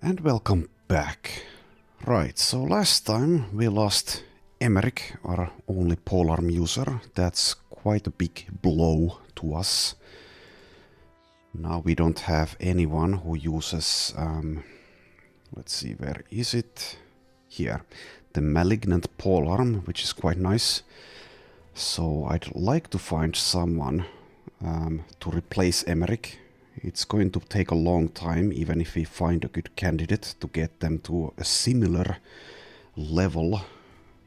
And welcome back. Right, so last time we lost Emeric, our only polearm user. That's quite a big blow to us. Now we don't have anyone who uses, let's see, where is it? Here, the malignant polearm, which is quite nice. So I'd like to find someone to replace Emeric. It's going to take a long time, even if we find a good candidate, to get them to a similar level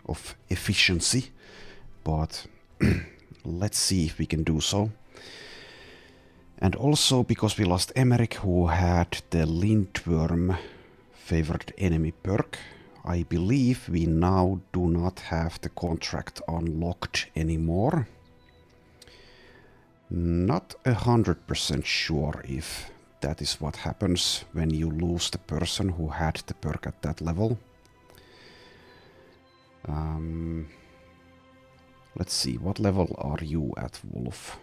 of efficiency. But let's see if we can do so. And also because we lost Emeric, who had the Lindworm favored enemy perk, I believe we now do not have the contract unlocked anymore. Not 100% sure if that is what happens when you lose the person who had the perk at that level. Let's see, what level are you at, Wolf?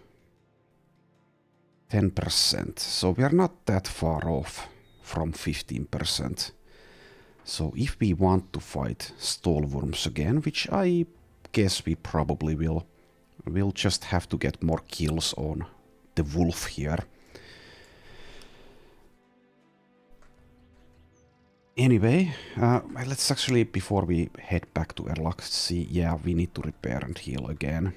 10%, so we are not that far off from 15%. So if we want to fight Stallworms again, which I guess we probably will, we'll just have to get more kills on the wolf here. Anyway, let's actually, before we head back to Erlak, see, yeah, we need to repair and heal again.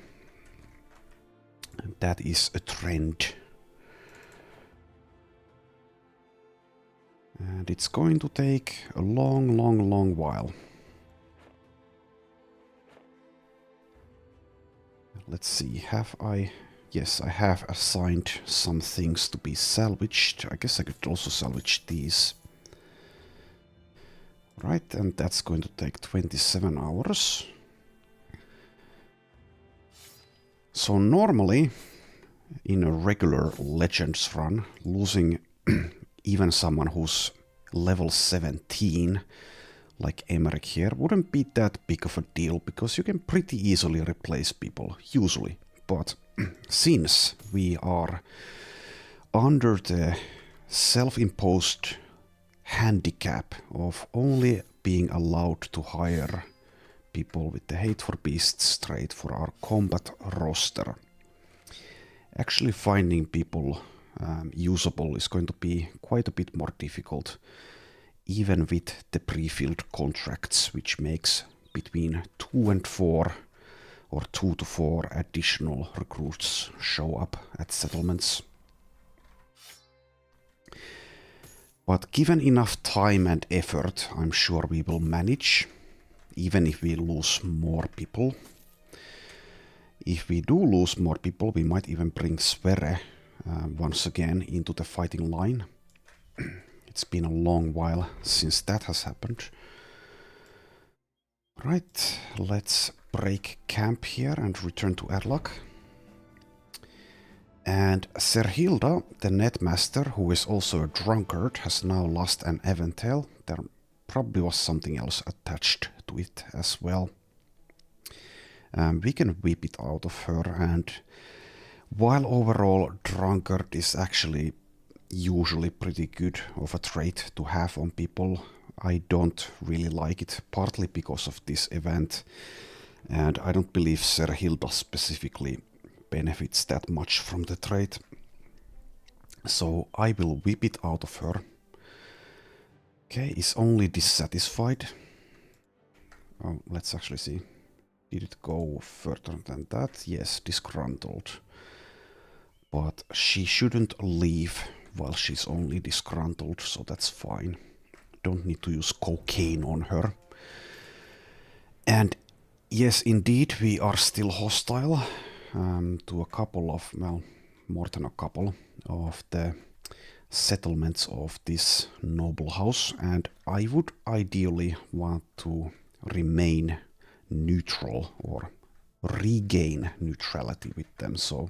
And that is a trend. And it's going to take a long while. Let's see, have I... Yes, I have assigned some things to be salvaged. I guess I could also salvage these. Right, and that's going to take 27 hours. So normally, in a regular Legends run, losing even someone who's level 17, like Emeric here, wouldn't be that big of a deal, because you can pretty easily replace people, usually. But since we are under the self-imposed handicap of only being allowed to hire people with the Hate for Beasts trait for our combat roster, actually finding people usable is going to be quite a bit more difficult, even with the pre-filled contracts, which makes between 2 and 4 or 2 to 4 additional recruits show up at settlements. But given enough time and effort, I'm sure we will manage, even if we lose more people. If we do lose more people, we might even bring Sverre once again into the fighting line. It's been a long while since that has happened. Right, let's break camp here and return to Erlak. And Serhilda, the netmaster, who is also a drunkard, has now lost an Eventail. There probably was something else attached to it as well. We can whip it out of her, and while overall drunkard is actually usually pretty good of a trait to have on people, I don't really like it, partly because of this event, and I don't believe Serhilda specifically benefits that much from the trait. So I will whip it out of her. Okay, is only dissatisfied. Oh, let's actually see. Did it go further than that? Yes, disgruntled. But she shouldn't leave while she's only disgruntled, so that's fine. Don't need to use cocaine on her. And yes, indeed, we are still hostile to a couple of, well, more than a couple of the settlements of this noble house, and I would ideally want to remain neutral or regain neutrality with them. So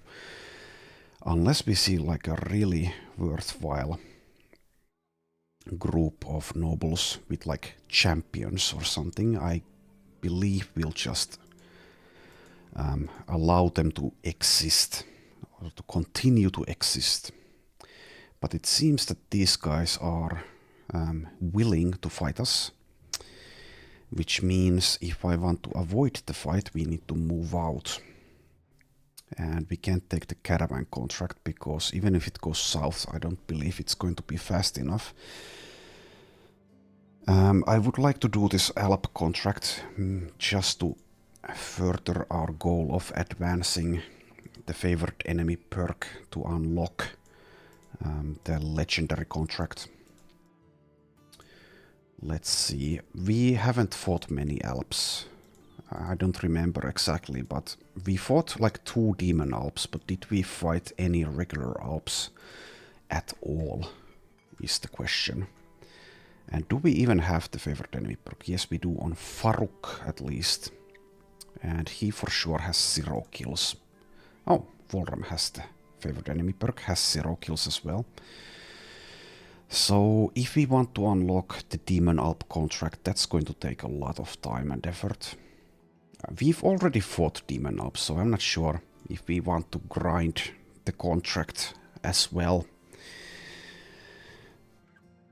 unless we see like a really worthwhile group of nobles with like champions or something, I believe we'll just allow them to exist or to continue to exist. But it seems that these guys are willing to fight us. Which means if I want to avoid the fight, we need to move out. And we can't take the caravan contract because even if it goes south, I don't believe it's going to be fast enough. I would like to do this Alp contract just to further our goal of advancing the favorite enemy perk to unlock the legendary contract. Let's see, we haven't fought many Alps. I don't remember exactly, but we fought like 2 demon Alps, but did we fight any regular Alps at all, is the question. And do we even have the favorite enemy perk? Yes, we do on Faruk at least. And he for sure has 0 kills. Oh, Volram has the favorite enemy perk, has 0 kills as well. So if we want to unlock the Demon Alp contract, that's going to take a lot of time and effort. We've already fought Demon Alp, so I'm not sure if we want to grind the contract as well.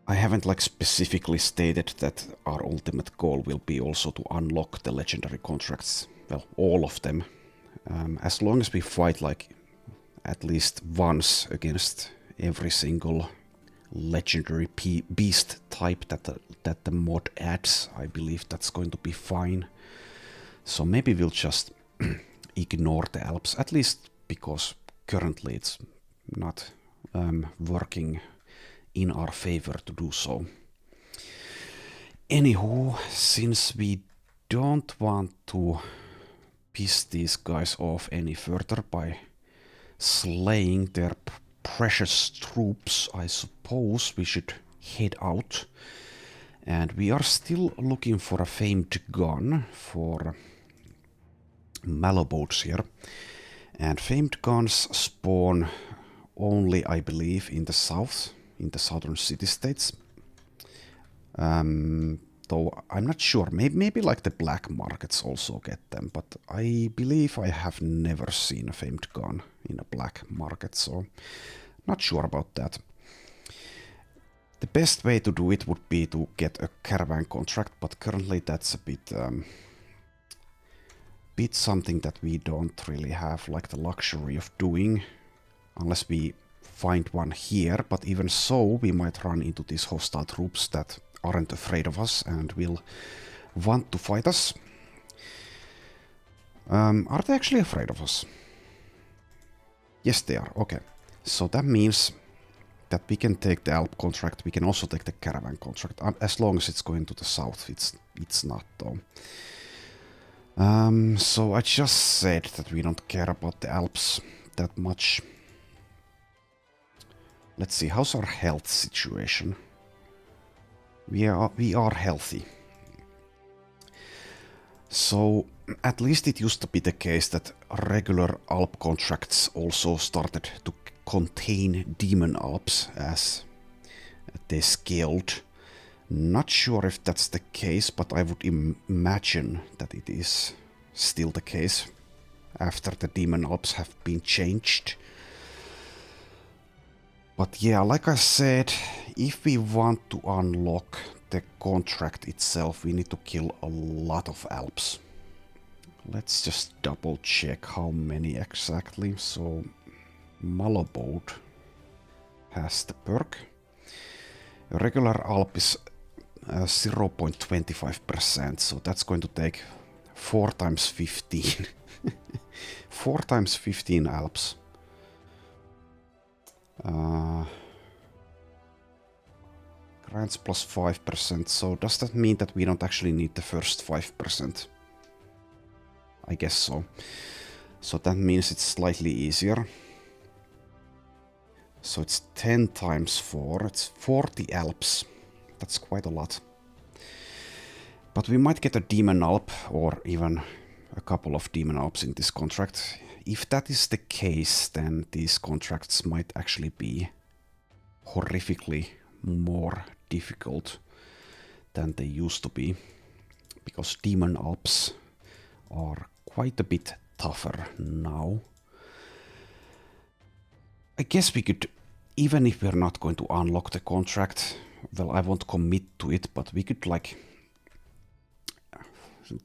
I haven't like specifically stated that our ultimate goal will be also to unlock the legendary contracts. Well, all of them. As long as we fight like at least once against every single legendary beast type that the mod adds, I believe that's going to be fine. So maybe we'll just ignore the Alps, at least because currently it's not working in our favor to do so. Anywho, since we don't want to piss these guys off any further by slaying their precious troops, I suppose we should head out. And we are still looking for a famed gun for Maloboats here. And famed guns spawn only, I believe, in the south, in the southern city-states. Though I'm not sure, maybe like the black markets also get them, but I believe I have never seen a famed gun in a black market, so not sure about that. The best way to do it would be to get a caravan contract, but currently that's a bit something that we don't really have like the luxury of doing, unless we find one here, but even so we might run into these hostile troops that aren't afraid of us and will want to fight us. Are they actually afraid of us? Yes, they are. Okay. So that means that we can take the Alp contract, we can also take the caravan contract, as long as it's going to the south. It's not though. So I just said that we don't care about the Alps that much. Let's see, how's our health situation? We are healthy. So at least it used to be the case that regular Alp contracts also started to contain demon Alps as they scaled. Not sure if that's the case, but I would imagine that it is still the case after the demon Alps have been changed. But yeah, like I said, if we want to unlock the contract itself, we need to kill a lot of Alps. Let's just double check how many exactly. So Maloboat has the perk. A regular Alp is 0.25%, so that's going to take 4 times 15. 4 times 15 Alps. Grants plus 5%, so does that mean that we don't actually need the first 5%? I guess so. So that means it's slightly easier. So it's 10 times 4, it's 40 Alps. That's quite a lot. But we might get a Demon Alp, or even a couple of Demon Alps in this contract. If that is the case, then these contracts might actually be horrifically more difficult than they used to be. Because Demon Alps are quite a bit tougher now. I guess we could, even if we're not going to unlock the contract, well, I won't commit to it, but we could like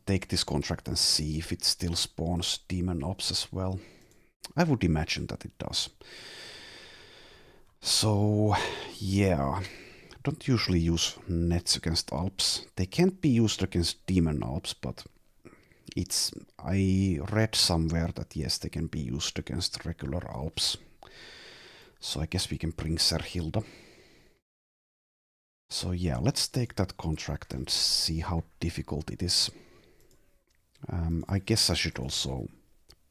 take this contract and see if it still spawns demon ops as well. I would imagine that it does. So, yeah. Don't usually use nets against Alps. They can't be used against demon Alps, but I read somewhere that yes, they can be used against regular Alps. So I guess we can bring Serhilda. So yeah, let's take that contract and see how difficult it is. I guess I should also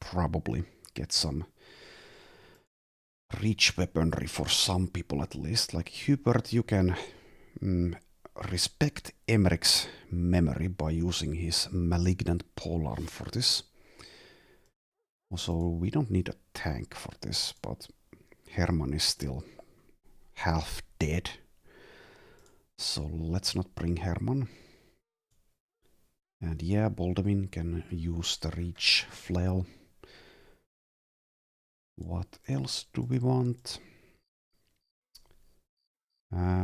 probably get some reach weaponry for some people at least. Like Hubert, you can respect Emmerich's memory by using his malignant polearm for this. Also, we don't need a tank for this, but Herman is still half dead. So let's not bring Herman. And yeah, Boldemin can use the reach flail. What else do we want?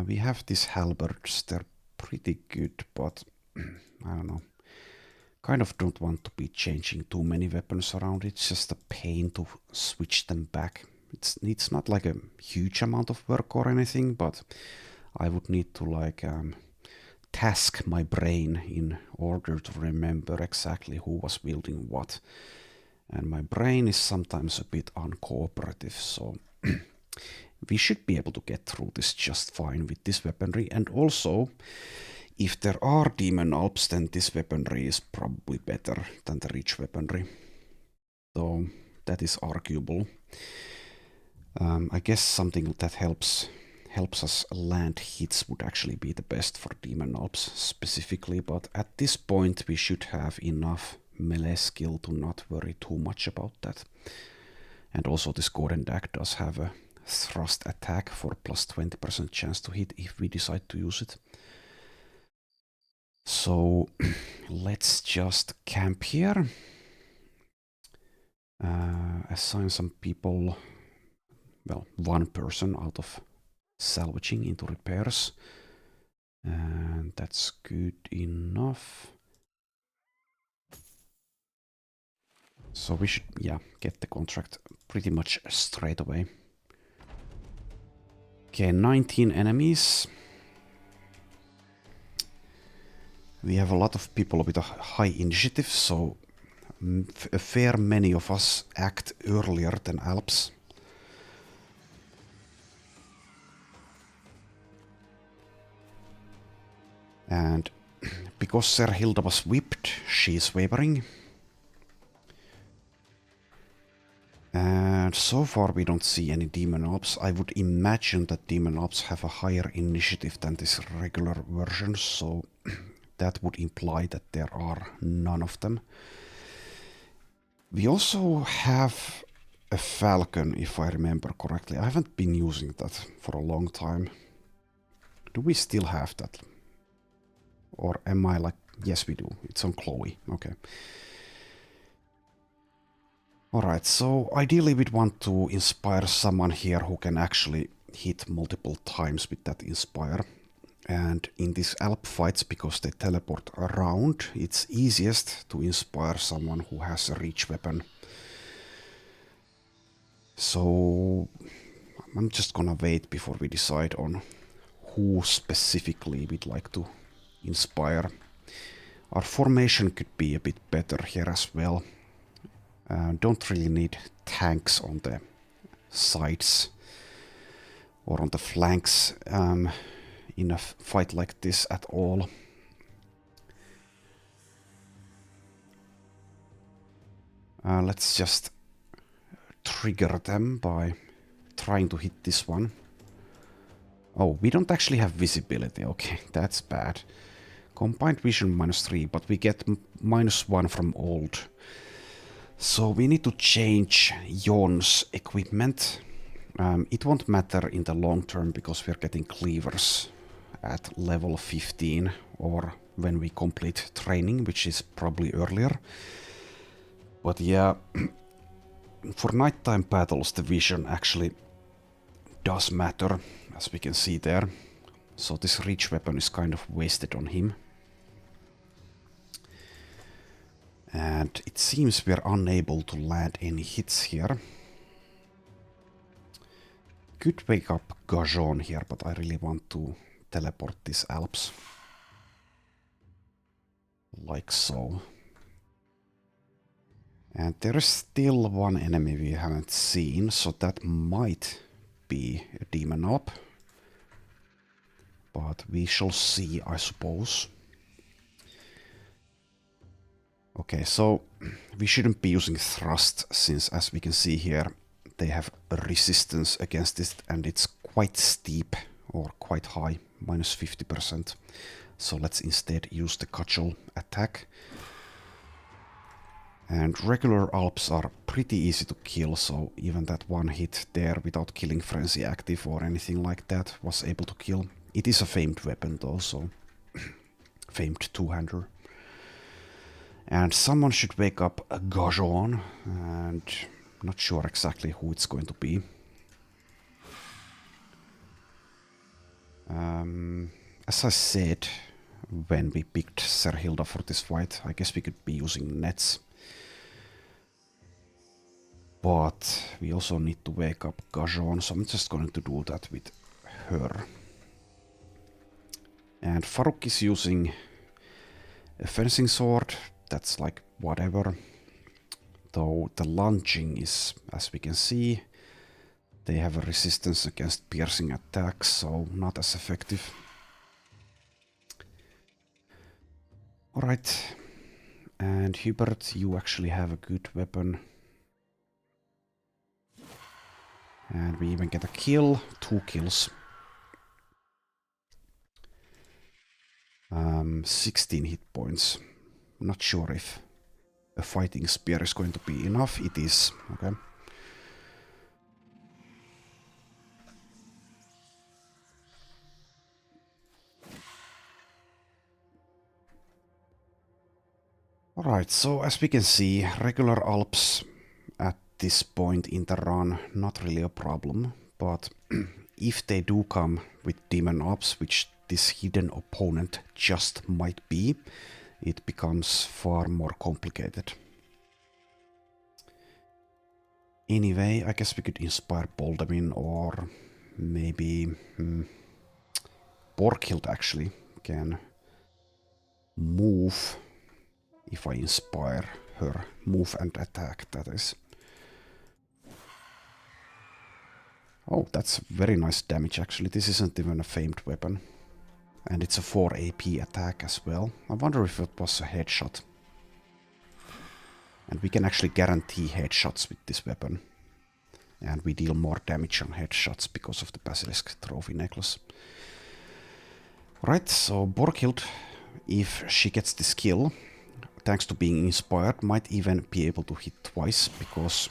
We have these halberds, they're pretty good, but I don't know. Kind of don't want to be changing too many weapons around. It's just a pain to switch them back. It's not like a huge amount of work or anything, but I would need to like task my brain in order to remember exactly who was building what. And my brain is sometimes a bit uncooperative, so we should be able to get through this just fine with this weaponry. And also, if there are demon alps, then this weaponry is probably better than the reach weaponry. Though that is arguable. I guess something that helps us land hits would actually be the best for demon alps specifically, but at this point we should have enough melee skill to not worry too much about that. And also this Gorendag does have a thrust attack for plus 20% chance to hit if we decide to use it. So let's just camp here. Assign some people, well, one person out of salvaging into repairs. And that's good enough. So we should, yeah, get the contract pretty much straight away. Okay, 19 enemies. We have a lot of people with a high initiative, so a fair many of us act earlier than Alps. And because Serhilda was whipped, she's wavering. And so far we don't see any demon ops. I would imagine that demon ops have a higher initiative than this regular version, so that would imply that there are none of them. We also have a falcon, if I remember correctly. I haven't been using that for a long time. Do we still have that? Or am I like... Yes, we do. It's on Chloe. Okay. Alright, so ideally we'd want to inspire someone here who can actually hit multiple times with that inspire. And in these Alp fights, because they teleport around, it's easiest to inspire someone who has a reach weapon. So I'm just gonna wait before we decide on who specifically we'd like to inspire. Our formation could be a bit better here as well. Don't really need tanks on the sides or on the flanks in a fight like this at all. Let's just trigger them by trying to hit this one. Oh, we don't actually have visibility. Okay, that's bad. Combined vision -3, but we get -1 from old. So we need to change Jon's equipment. It won't matter in the long term because we're getting cleavers at level 15 or when we complete training, which is probably earlier. But yeah, for nighttime battles the vision actually does matter, as we can see there. So this reach weapon is kind of wasted on him. And it seems we're unable to land any hits here. Could wake up Gajon here, but I really want to teleport these Alps. Like so. And there is still one enemy we haven't seen, so that might be a demon Alp. But we shall see, I suppose. Okay, so we shouldn't be using thrust, since as we can see here, they have a resistance against it, and it's quite steep, or quite high, minus 50%. So let's instead use the cudgel attack. And regular Alps are pretty easy to kill, so even that one hit there without killing Frenzy active or anything like that was able to kill. It is a famed weapon though, so famed two-hander. And someone should wake up a Gajon, and not sure exactly who it's going to be. As I said, when we picked Serhilda for this fight, I guess we could be using nets. But we also need to wake up Gajon, so I'm just going to do that with her. And Farouk is using a fencing sword, that's like whatever. Though the lunging is, as we can see, they have a resistance against piercing attacks, so not as effective. Alright, and Hubert, you actually have a good weapon. And we even get a kill, 2 kills. 16 hit points. Not sure if a fighting spear is going to be enough. It is, okay. Alright, so as we can see, regular Alps at this point in the run, not really a problem, but if they do come with Demon Alps, which this hidden opponent just might be, it becomes far more complicated. Anyway, I guess we could inspire Boldamin, or maybe Borkild actually can move if I inspire her. Move and attack, that is. Oh, that's very nice damage actually. This isn't even a famed weapon. And it's a 4 AP attack as well. I wonder if it was a headshot. And we can actually guarantee headshots with this weapon. And we deal more damage on headshots because of the Basilisk Trophy Necklace. Right, so Borkild, if she gets this kill, thanks to being inspired, might even be able to hit twice, because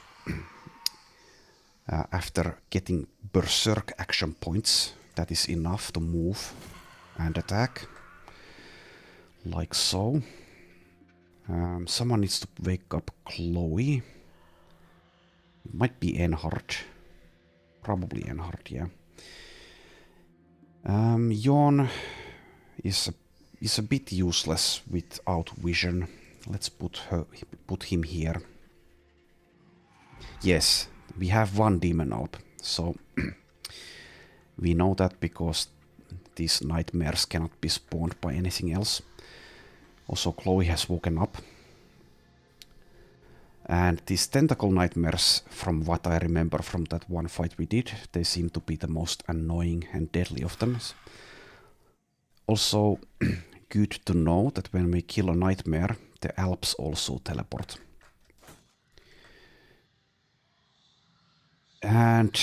after getting Berserk action points, that is enough to move and attack. Like so. Someone needs to wake up Chloe. It might be Enhard. Probably Enhard, yeah. Jon is a bit useless without vision. Let's put him here. Yes, we have one Demon Alp, so we know that because these nightmares cannot be spawned by anything else. Also, Chloe has woken up. And these tentacle nightmares, from what I remember from that one fight we did, they seem to be the most annoying and deadly of them. Also, good to know that when we kill a nightmare, the Alps also teleport. And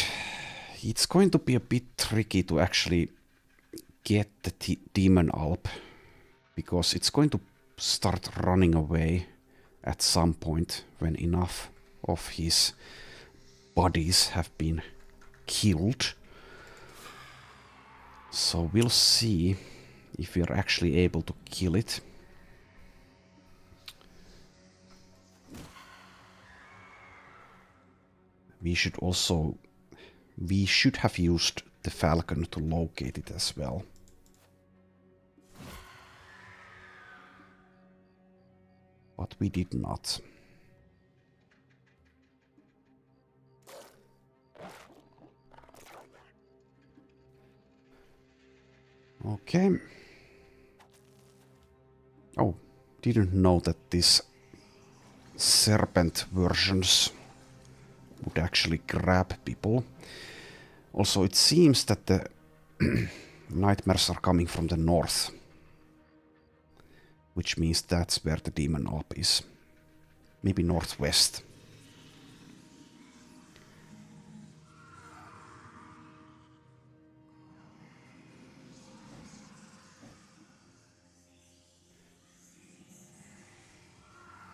it's going to be a bit tricky to actually get the Demon Alp, because it's going to start running away at some point when enough of his bodies have been killed. So we'll see if we're actually able to kill it. We should have used the Falcon to locate it as well. but we did not. Okay. Oh, didn't know that these serpent versions would actually grab people. Also, it seems that the nightmares are coming from the north, which means that's where the demon alp is. Maybe northwest.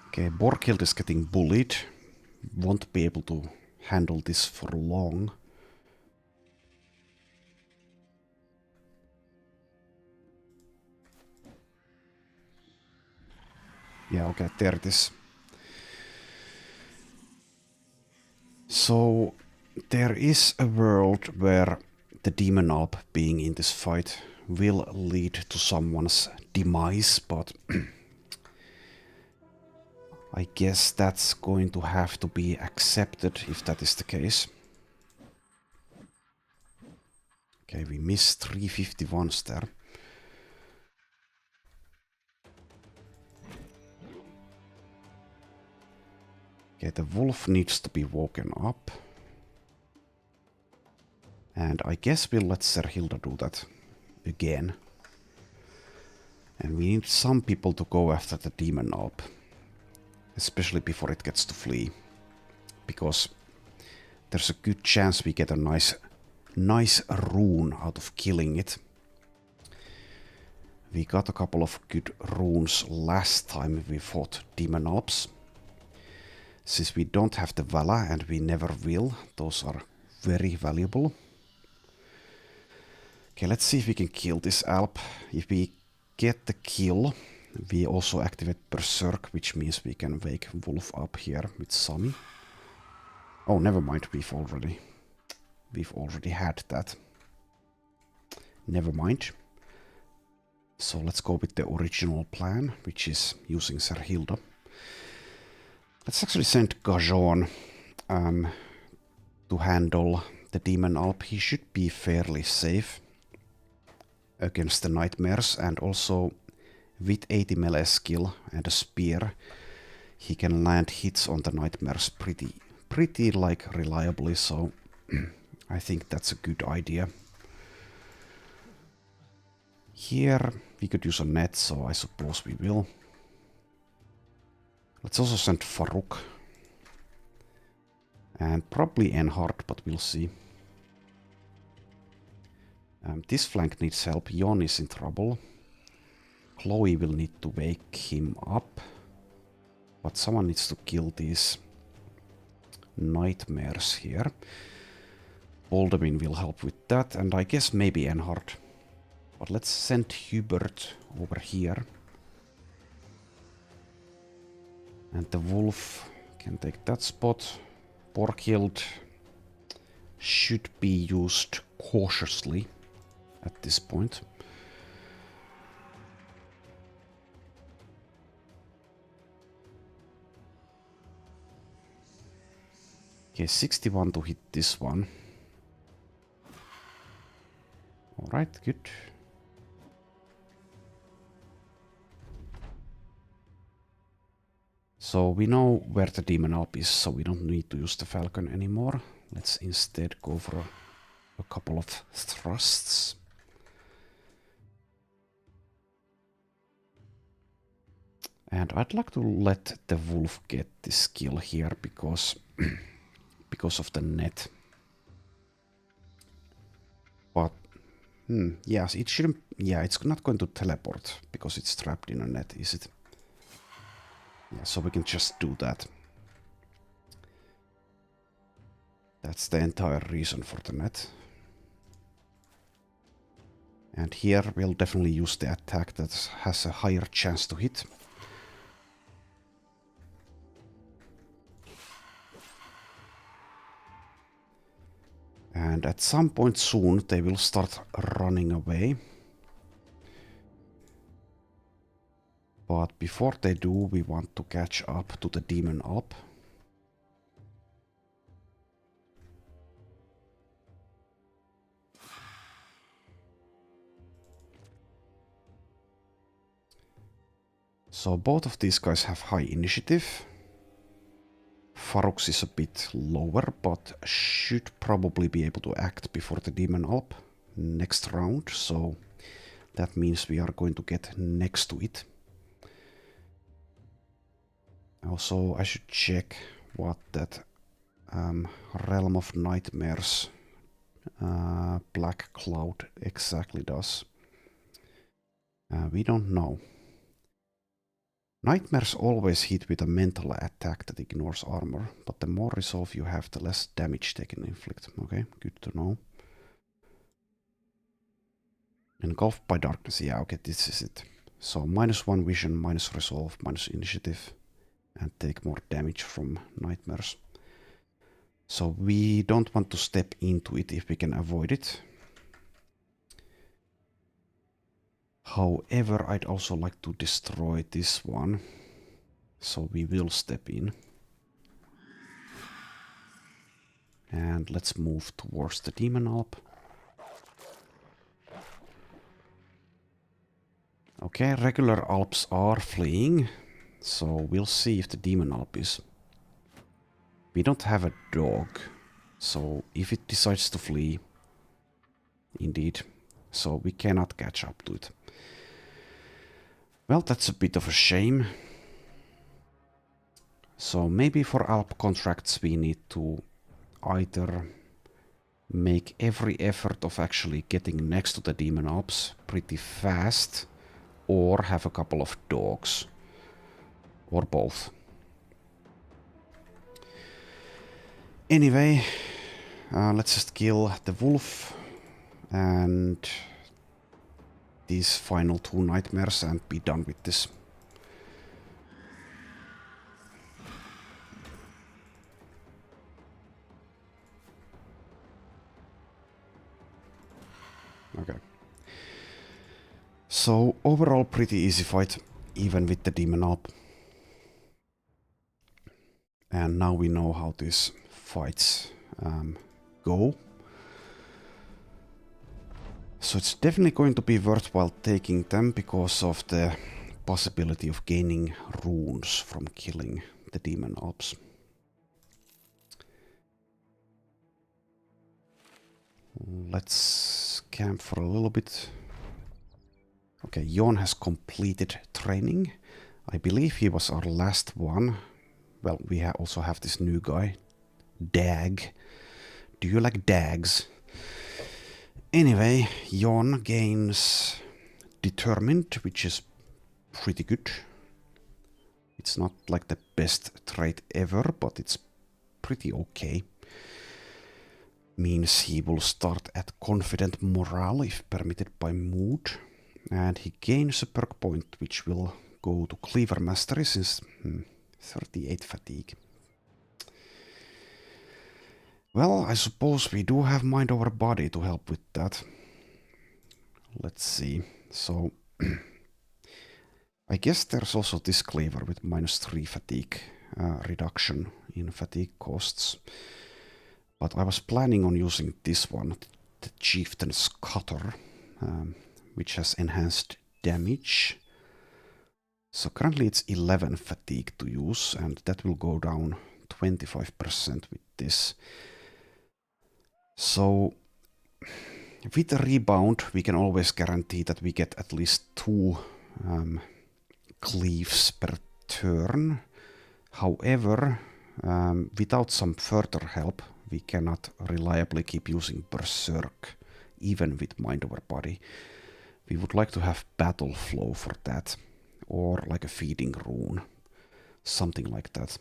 Okay, Borghild is getting bullied. Won't be able to handle this for long. Yeah, okay, there it is. So, there is a world where the demon alp being in this fight will lead to someone's demise, but I guess that's going to have to be accepted if that is the case. Okay, we missed 351s there. Okay, the wolf needs to be woken up. And I guess we'll let Serhilda do that again. And we need some people to go after the demon alp. Especially before it gets to flee. Because there's a good chance we get a nice rune out of killing it. We got a couple of good runes last time we fought demon alps. Since we don't have the Vala and we never will, those are very valuable. Okay, let's see if we can kill this alp. If we get the kill, we also activate Berserk, which means we can wake Wolf up here with Sami. Oh, never mind, we've already had that. Never mind. So let's go with the original plan, which is using Serhilda. Let's actually send Gajon to handle the demon alp. He should be fairly safe against the nightmares, and also with 80 melee skill and a spear, he can land hits on the nightmares pretty like reliably, so I think that's a good idea. Here we could use a net, so I suppose we will. Let's also send Farouk. And probably Enhard, but we'll see. This flank needs help. Jon is in trouble. Chloe will need to wake him up. But someone needs to kill these nightmares here. Baldamin will help with that, and I guess maybe Enhard. But let's send Hubert over here. And the wolf can take that spot. Borghild should be used cautiously at this point. Okay, 61 to hit this one. Alright, good. So we know where the demon alp is, so we don't need to use the falcon anymore. Let's instead go for a couple of thrusts. And I'd like to let the wolf get this skill here because of the net. But yes, it shouldn't. Yeah, it's not going to teleport because it's trapped in a net, is it? Yeah, so we can just do that. That's the entire reason for the net. And here we'll definitely use the attack that has a higher chance to hit. And at some point soon they will start running away. But before they do, we want to catch up to the Demon Alp. So both of these guys have high initiative. Farux is a bit lower, but should probably be able to act before the Demon Alp next round, so that means we are going to get next to it. Also, I should check what that Realm of Nightmares Black Cloud exactly does. We don't know. Nightmares always hit with a mental attack that ignores armor, but the more resolve you have, the less damage they can inflict. Okay, good to know. Engulfed by darkness, yeah, okay, this is it. So -1 vision, minus resolve, minus initiative, and take more damage from nightmares. So we don't want to step into it if we can avoid it. However, I'd also like to destroy this one. So we will step in. And let's move towards the Demon Alp. Okay, regular Alps are fleeing. So we'll see if the Demon Alp is. We don't have a dog. So if it decides to flee, indeed, so we cannot catch up to it. Well, that's a bit of a shame. So maybe for Alp contracts we need to either make every effort of actually getting next to the Demon Alps pretty fast, or have a couple of dogs, or both. Anyway, let's just kill the wolf and these final 2 nightmares and be done with this. Okay. So overall pretty easy fight, even with the Demon Alp. And now we know how these fights go. So it's definitely going to be worthwhile taking them because of the possibility of gaining runes from killing the Demon Alps. Let's camp for a little bit. Okay, Jon has completed training. I believe he was our last one. Well, we also have this new guy, Dag. Do you like Dags? Anyway, Jon gains Determined, which is pretty good. It's not like the best trait ever, but it's pretty okay. Means he will start at Confident Morale if permitted by mood. And he gains a perk point which will go to Cleaver Mastery since 38 fatigue. Well, I suppose we do have Mind over Body to help with that. Let's see. So I guess there's also this Cleaver with -3 fatigue reduction in fatigue costs. But I was planning on using this one, the Chieftain's Cutter, which has enhanced damage. So currently it's 11 fatigue to use, and that will go down 25% with this. So with the rebound, we can always guarantee that we get at least 2 cleaves per turn. However, without some further help, we cannot reliably keep using Berserk, even with Mind over Body. We would like to have Battle Flow for that, or like a Feeding Rune, something like that.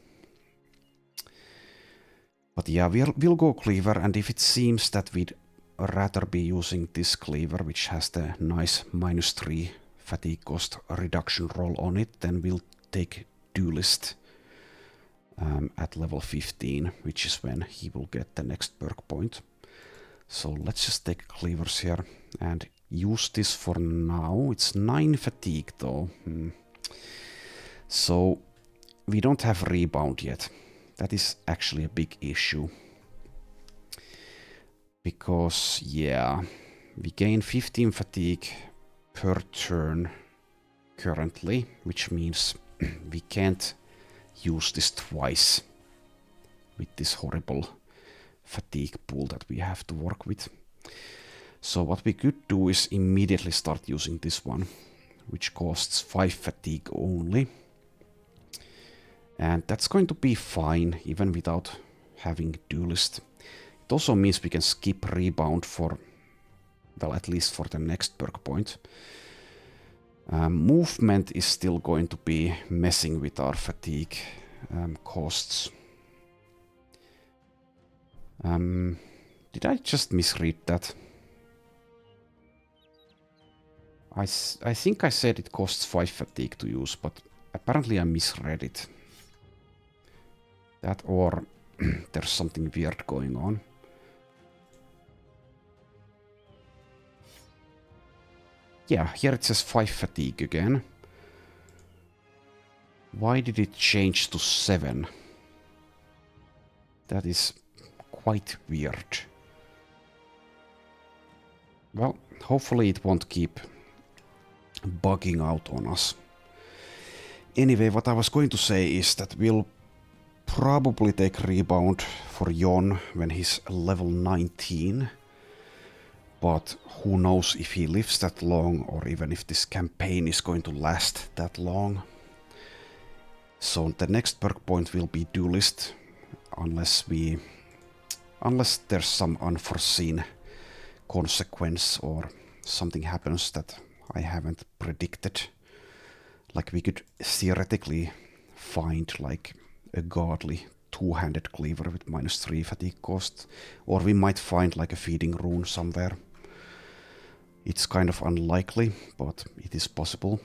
But yeah, we'll go Cleaver, and if it seems that we'd rather be using this Cleaver, which has the nice -3 fatigue cost reduction roll on it, then we'll take Duelist at level 15, which is when he will get the next perk point. So let's just take Cleavers here and use this for now. It's 9 fatigue though. So we don't have rebound yet. That is actually a big issue. Because, yeah, we gain 15 fatigue per turn currently, which means we can't use this twice with this horrible fatigue pool that we have to work with. So what we could do is immediately start using this one, which costs 5 fatigue only. And that's going to be fine, even without having duelist. It also means we can skip rebound for, well, at least for the next perk point. Movement is still going to be messing with our fatigue costs. Did I just misread that? I think I said it costs 5 fatigue to use, but apparently I misread it. That or there's something weird going on. Yeah, here it says 5 fatigue again. Why did it change to 7? That is quite weird. Well, hopefully it won't keep bugging out on us. Anyway, what I was going to say is that we'll probably take rebound for Jon when he's level 19. But who knows if he lives that long, or even if this campaign is going to last that long. So the next perk point will be duelist, unless there's some unforeseen consequence or something happens that I haven't predicted. Like we could theoretically find like a godly two-handed cleaver with -3 fatigue cost, or we might find like a feeding rune somewhere. It's kind of unlikely, but it is possible.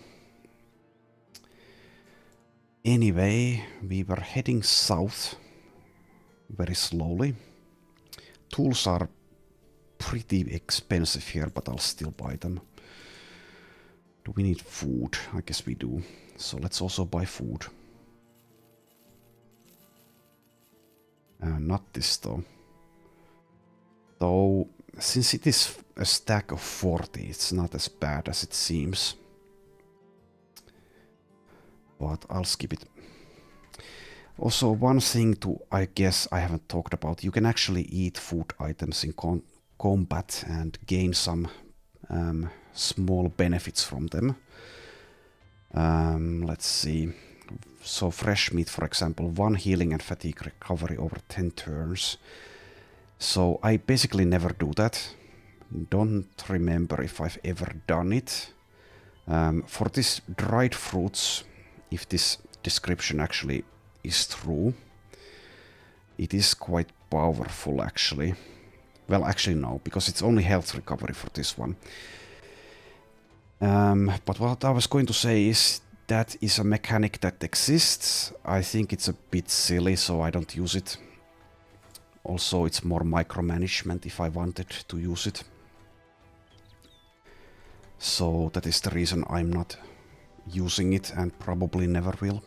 Anyway, we were heading south very slowly. Tools are pretty expensive here, but I'll still buy them. Do we need food? I guess we do. So let's also buy food. Not this though. Though, since it is a stack of 40, it's not as bad as it seems. But I'll skip it. Also, one thing I guess I haven't talked about. You can actually eat food items in combat and gain some small benefits from them. Let's see. So fresh meat, for example, 1 healing and fatigue recovery over 10 turns. So I basically never do that. Don't remember if I've ever done it. For this dried fruits, if this description actually is true, it is quite powerful actually. Well, actually no, because it's only health recovery for this one. But what I was going to say is that is a mechanic that exists. I think it's a bit silly, so I don't use it. Also, it's more micromanagement if I wanted to use it. So that is the reason I'm not using it and probably never will.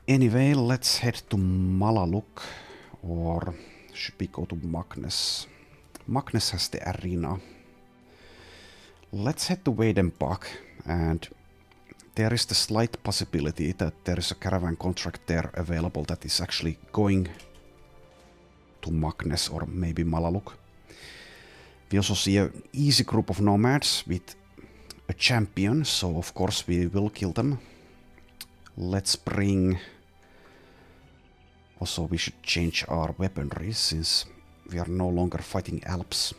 Anyway, let's head to Malaluk, or should we go to Magnus? Magnus has the arena. Let's head to Weidenbach, and there is the slight possibility that there is a caravan contract there available that is actually going to Magnus or maybe Malaluk. We also see an easy group of nomads with a champion, so of course we will kill them. Let's bring... Also, we should change our weaponry since we are no longer fighting Alps.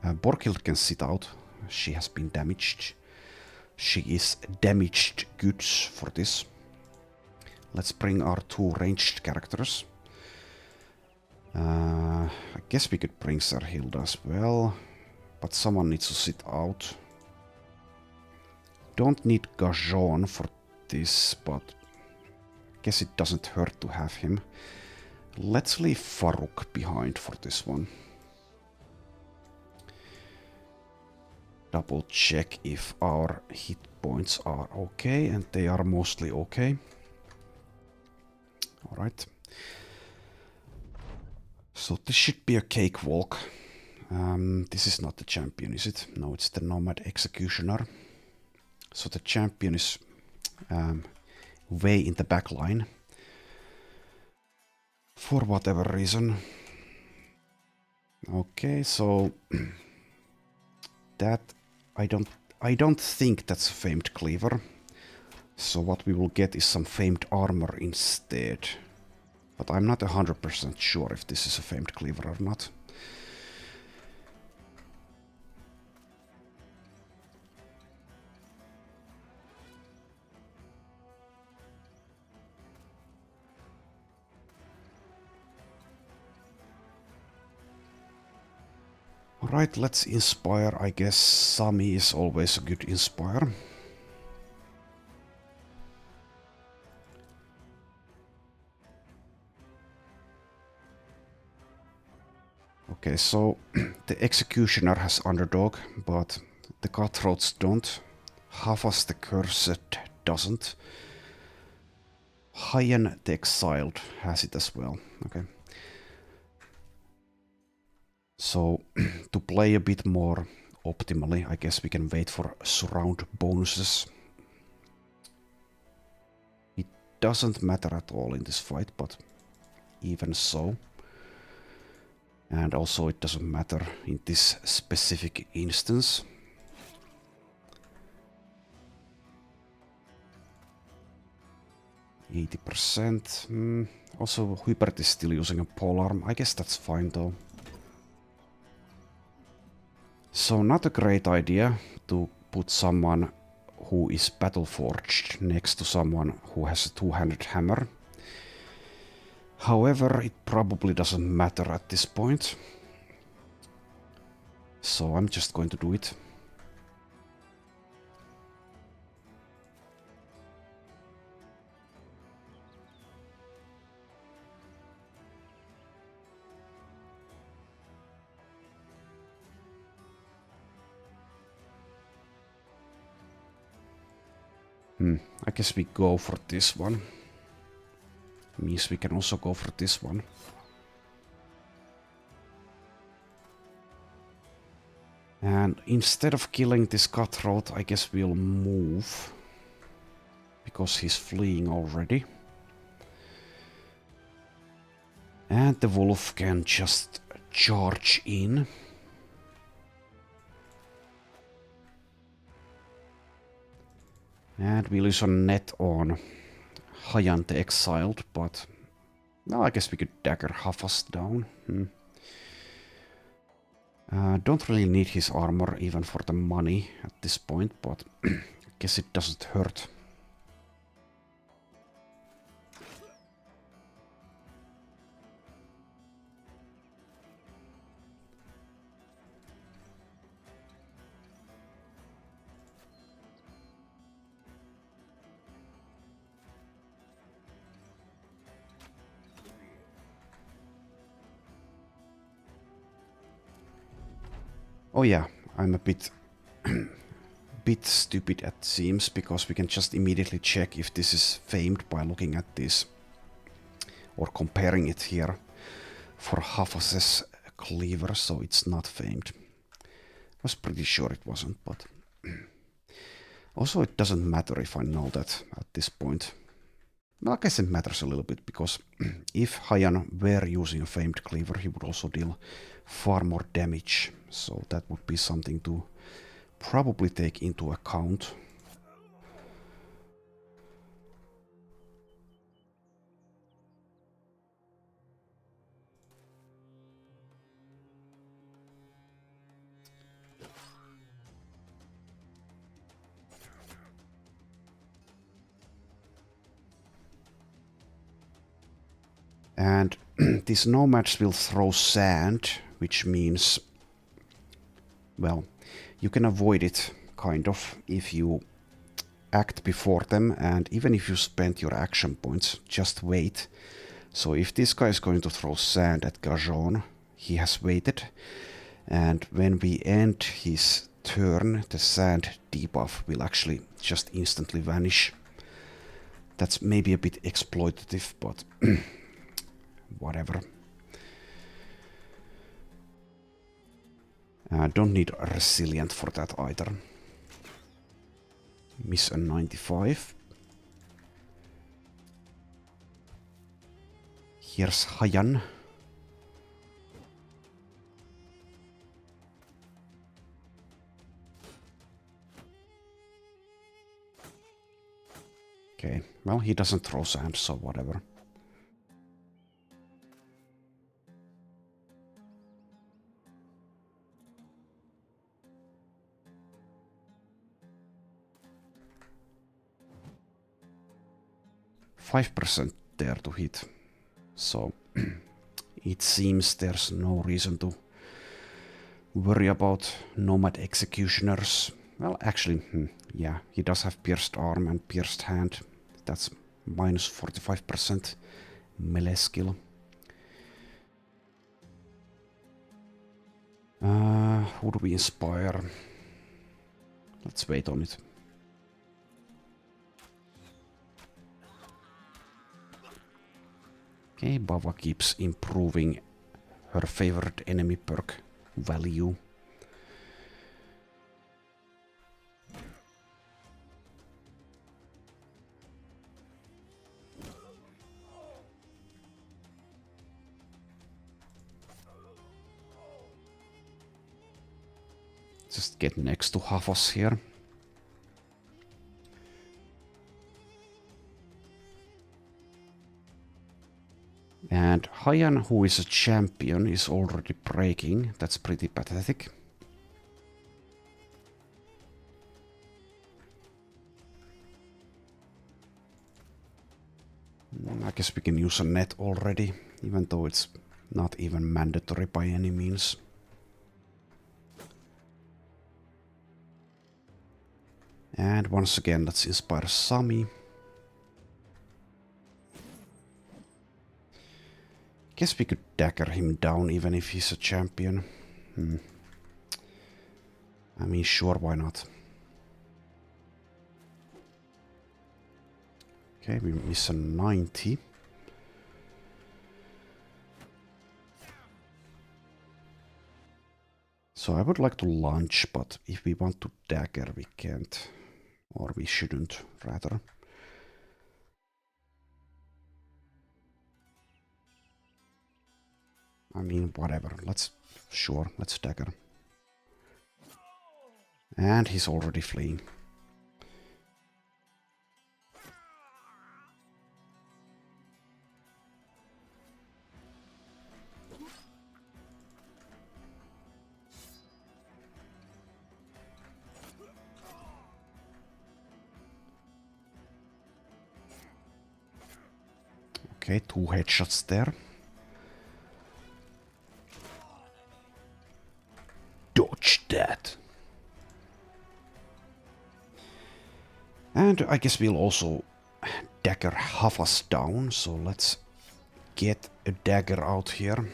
Borghild can sit out. She has been damaged. She is damaged goods for this. Let's bring our 2 ranged characters. I guess we could bring Serhilda as well, but someone needs to sit out. Don't need Gajon for this, but I guess it doesn't hurt to have him. Let's leave Farouk behind for this one. double check if our hit points are okay, and they are mostly okay. Alright. So this should be a cakewalk. This is not the champion, is it? No, it's the Nomad Executioner. So the champion is way in the back line. For whatever reason. Okay, so that I don't think that's a famed cleaver. So what we will get is some famed armor instead. But I'm not 100% sure if this is a famed cleaver or not. Alright, let's inspire. I guess Sami is always a good inspire. Okay, so the Executioner has Underdog, but the Cutthroats don't. Havas the Cursed doesn't. Hyen the Exiled has it as well. Okay. So, to play a bit more optimally, I guess we can wait for surround bonuses. It doesn't matter at all in this fight, but even so. And also it doesn't matter in this specific instance. %. Also, Hubert is still using a polearm. I guess that's fine though. So not a great idea to put someone who is battle-forged next to someone who has a two-handed hammer. However, it probably doesn't matter at this point. So I'm just going to do it. I guess we go for this one. Means we can also go for this one. And instead of killing this cutthroat, I guess we'll move. Because he's fleeing already. And the wolf can just charge in. And we'll use a net on Hyen the Exiled, but no, I guess we could dagger Havas down. Don't really need his armor even for the money at this point, but I guess it doesn't hurt. Oh yeah, I'm a bit stupid it seems, because we can just immediately check if this is famed by looking at this or comparing it here for Havas's cleaver, so it's not famed. I was pretty sure it wasn't, but also it doesn't matter if I know that at this point. Well, I guess it matters a little bit, because if Hyen were using a famed cleaver, he would also deal far more damage, so that would be something to probably take into account. And these nomads will throw sand, which means, well, you can avoid it, kind of, if you act before them, and even if you spend your action points, just wait. So if this guy is going to throw sand at Gajon, he has waited, and when we end his turn, the sand debuff will actually just instantly vanish. That's maybe a bit exploitative, but whatever. Don't need a resilient for that either. Miss a 95. Here's Hayan. Okay, well, he doesn't throw sand, so whatever. %5 there to hit. So it seems there's no reason to worry about Nomad Executioners. Well, actually, yeah, he does have pierced arm and pierced hand. That's minus 45% melee skill. Who do we inspire? Let's wait on it. Okay, Bava keeps improving her favorite enemy perk value. Just get next to Havas here. And Hayan, who is a champion, is already breaking. That's pretty pathetic. I guess we can use a net already, even though it's not even mandatory by any means. And once again, let's inspire Sami. Guess we could dagger him down even if he's a champion. I mean, sure, why not? Okay, we miss a 90. So I would like to launch, but if we want to dagger, we can't. Or we shouldn't, rather. I mean, whatever. Let's dagger. And he's already fleeing. Okay, 2 headshots there. Dodge that. And I guess we'll also dagger Havas down, so let's get a dagger out here.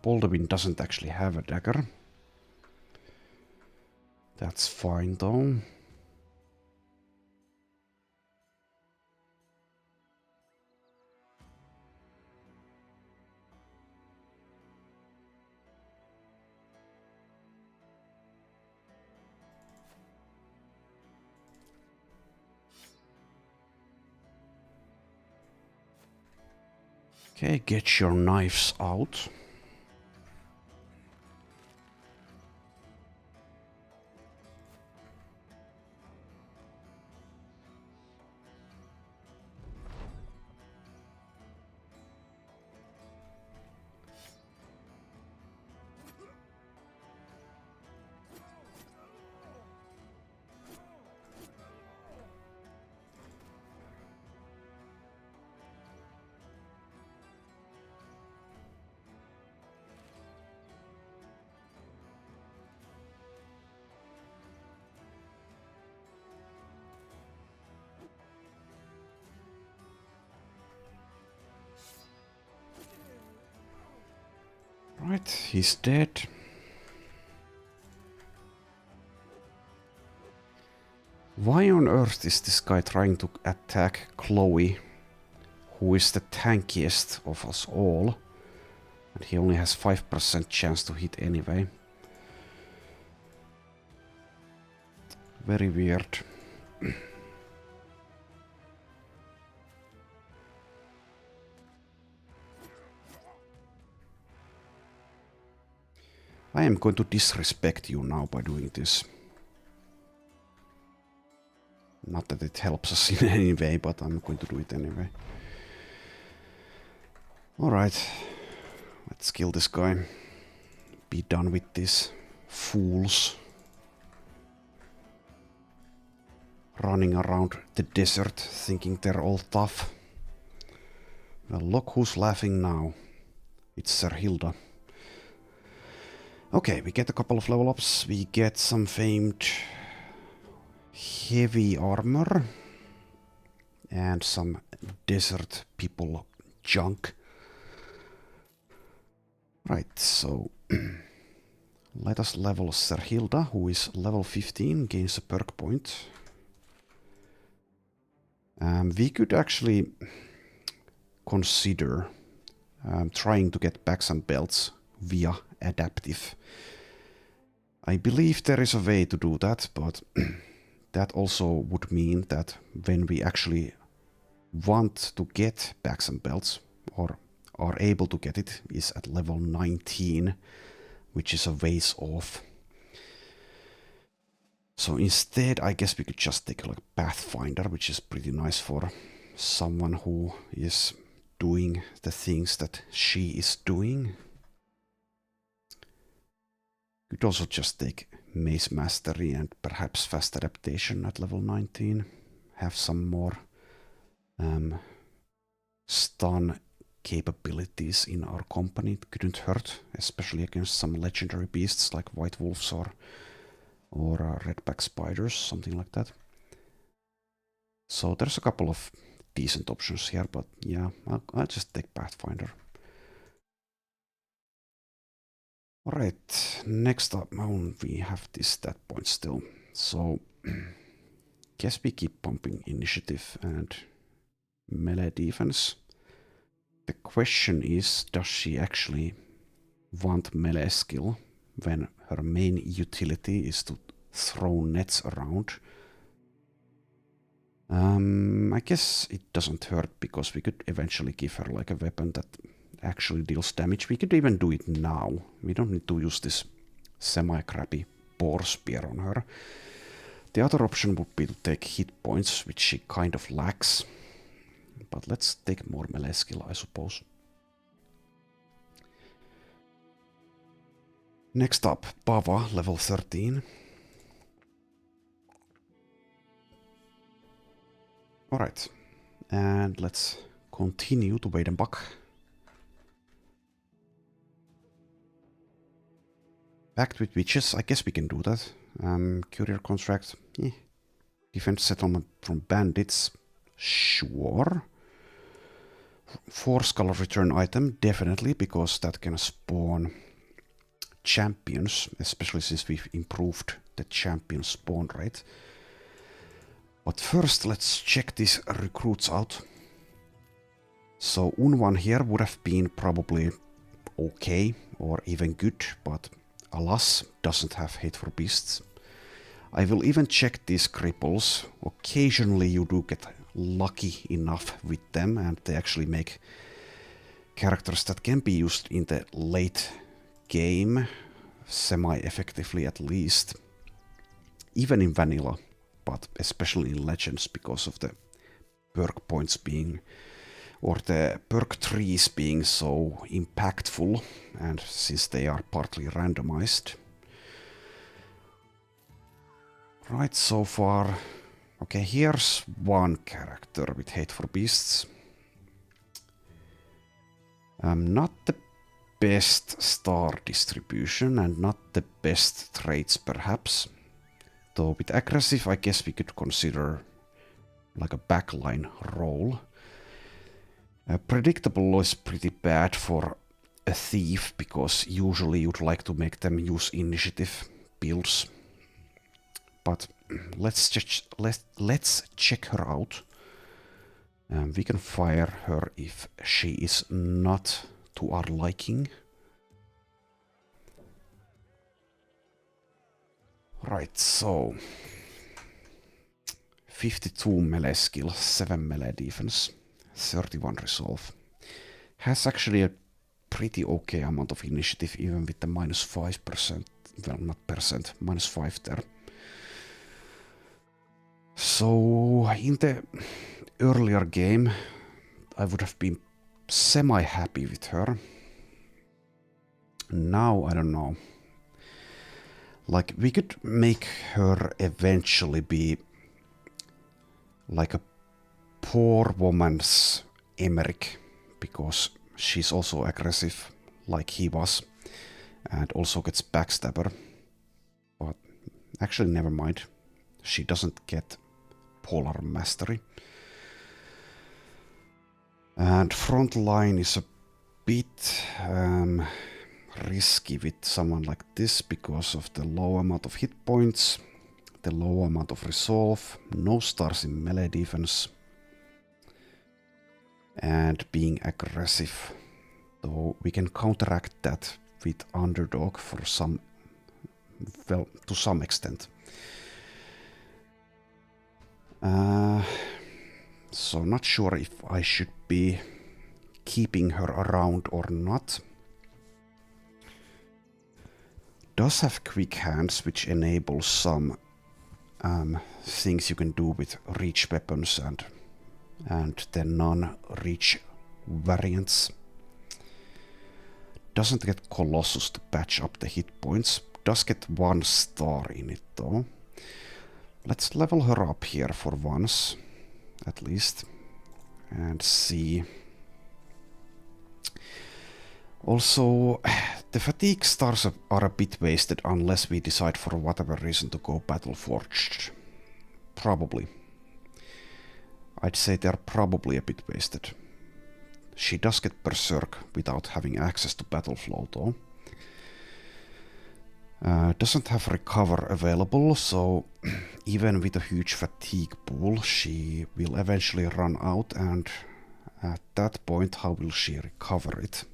Baldwin doesn't actually have a dagger. That's fine though. Okay, get your knives out. Right, he's dead. Why on earth is this guy trying to attack Chloe, who is the tankiest of us all? And he only has 5% chance to hit anyway. Very weird. I am going to disrespect you now by doing this. Not that it helps us in any way, but I'm going to do it anyway. Alright. Let's kill this guy. Be done with this. Fools. Running around the desert thinking they're all tough. Well, look who's laughing now. It's Sir Hilda. Okay, we get a couple of level ups. We get some famed heavy armor. And some desert people junk. Right, so let us level Sir Hilda, who is level 15, gains a perk point. We could actually consider trying to get backs and belts via adaptive. I believe there is a way to do that, but that also would mean that when we actually want to get backs and belts, or are able to get it, is at level 19, which is a ways off. So instead, I guess we could just take like Pathfinder, which is pretty nice for someone who is doing the things that she is doing. Could also just take Mace Mastery and perhaps Fast Adaptation at level 19. Have some more stun capabilities in our company. It couldn't hurt, especially against some legendary beasts like White Wolves or Redback Spiders, something like that. So there's a couple of decent options here, but yeah, I'll just take Pathfinder. Alright, next up, we have this stat point still. So, guess we keep pumping initiative and melee defense. The question is, does she actually want melee skill when her main utility is to throw nets around? I guess it doesn't hurt because we could eventually give her like a weapon that actually deals damage. We could even do it now. We don't need to use this semi-crappy boar spear on her. The other option would be to take hit points, which she kind of lacks. But let's take more melee skill, I suppose. Next up, Vala, level 13. Alright, and let's continue to Weidenbach. Pact with witches, I guess we can do that. Courier contract, defense settlement from bandits, sure. Force color return item, definitely, because that can spawn champions, especially since we've improved the champion spawn rate. But first, let's check these recruits out. So Unwan here would have been probably okay, or even good, but alas, doesn't have hate for beasts. I will even check these cripples. Occasionally you do get lucky enough with them, and they actually make characters that can be used in the late game, semi-effectively at least. Even in vanilla, but especially in Legends because of the perk points being, or the perk trees being so impactful, and since they are partly randomized. Right, so far. Okay, here's one character with hate for beasts. Not the best star distribution and not the best traits perhaps. Though with aggressive, I guess we could consider like a backline role. Predictable is pretty bad for a thief, because usually you'd like to make them use initiative builds. But let's check her out. We can fire her if she is not to our liking. Right, so 52 melee skill, 7 melee defense, 31 resolve. Has actually a pretty okay amount of initiative, even with the minus 5%. Well, not percent, minus 5 there. So, in the earlier game, I would have been semi-happy with her. Now, I don't know. Like, we could make her eventually be like a poor woman's Emmerich, because she's also aggressive, like he was, and also gets backstabber. But actually, never mind. She doesn't get polar mastery. And front line is a bit risky with someone like this because of the low amount of hit points, the low amount of resolve, no stars in melee defense, and being aggressive. Though we can counteract that with underdog for some, well, to some extent. So not sure if I should be keeping her around or not. Does have quick hands, which enables some things you can do with reach weapons and the non-reach variants. Doesn't get Colossus to patch up the hit points. Does get 1 star in it though. Let's level her up here for once, at least, and see. Also, the fatigue stars are a bit wasted unless we decide for whatever reason to go Battle Forged. Probably. I'd say they're probably a bit wasted. She does get Berserk without having access to Battle Flow though. Doesn't have Recover available, so even with a huge fatigue pool, she will eventually run out, and at that point, how will she recover it?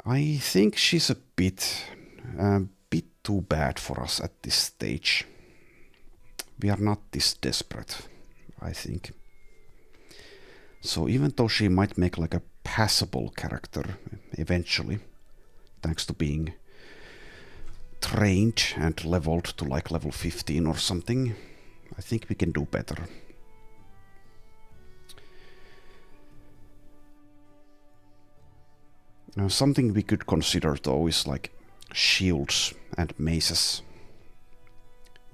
I think she's a bit too bad for us at this stage. We are not this desperate, I think. So even though she might make like a passable character eventually, thanks to being trained and leveled to like level 15 or something, I think we can do better. Now, something we could consider though is like shields and maces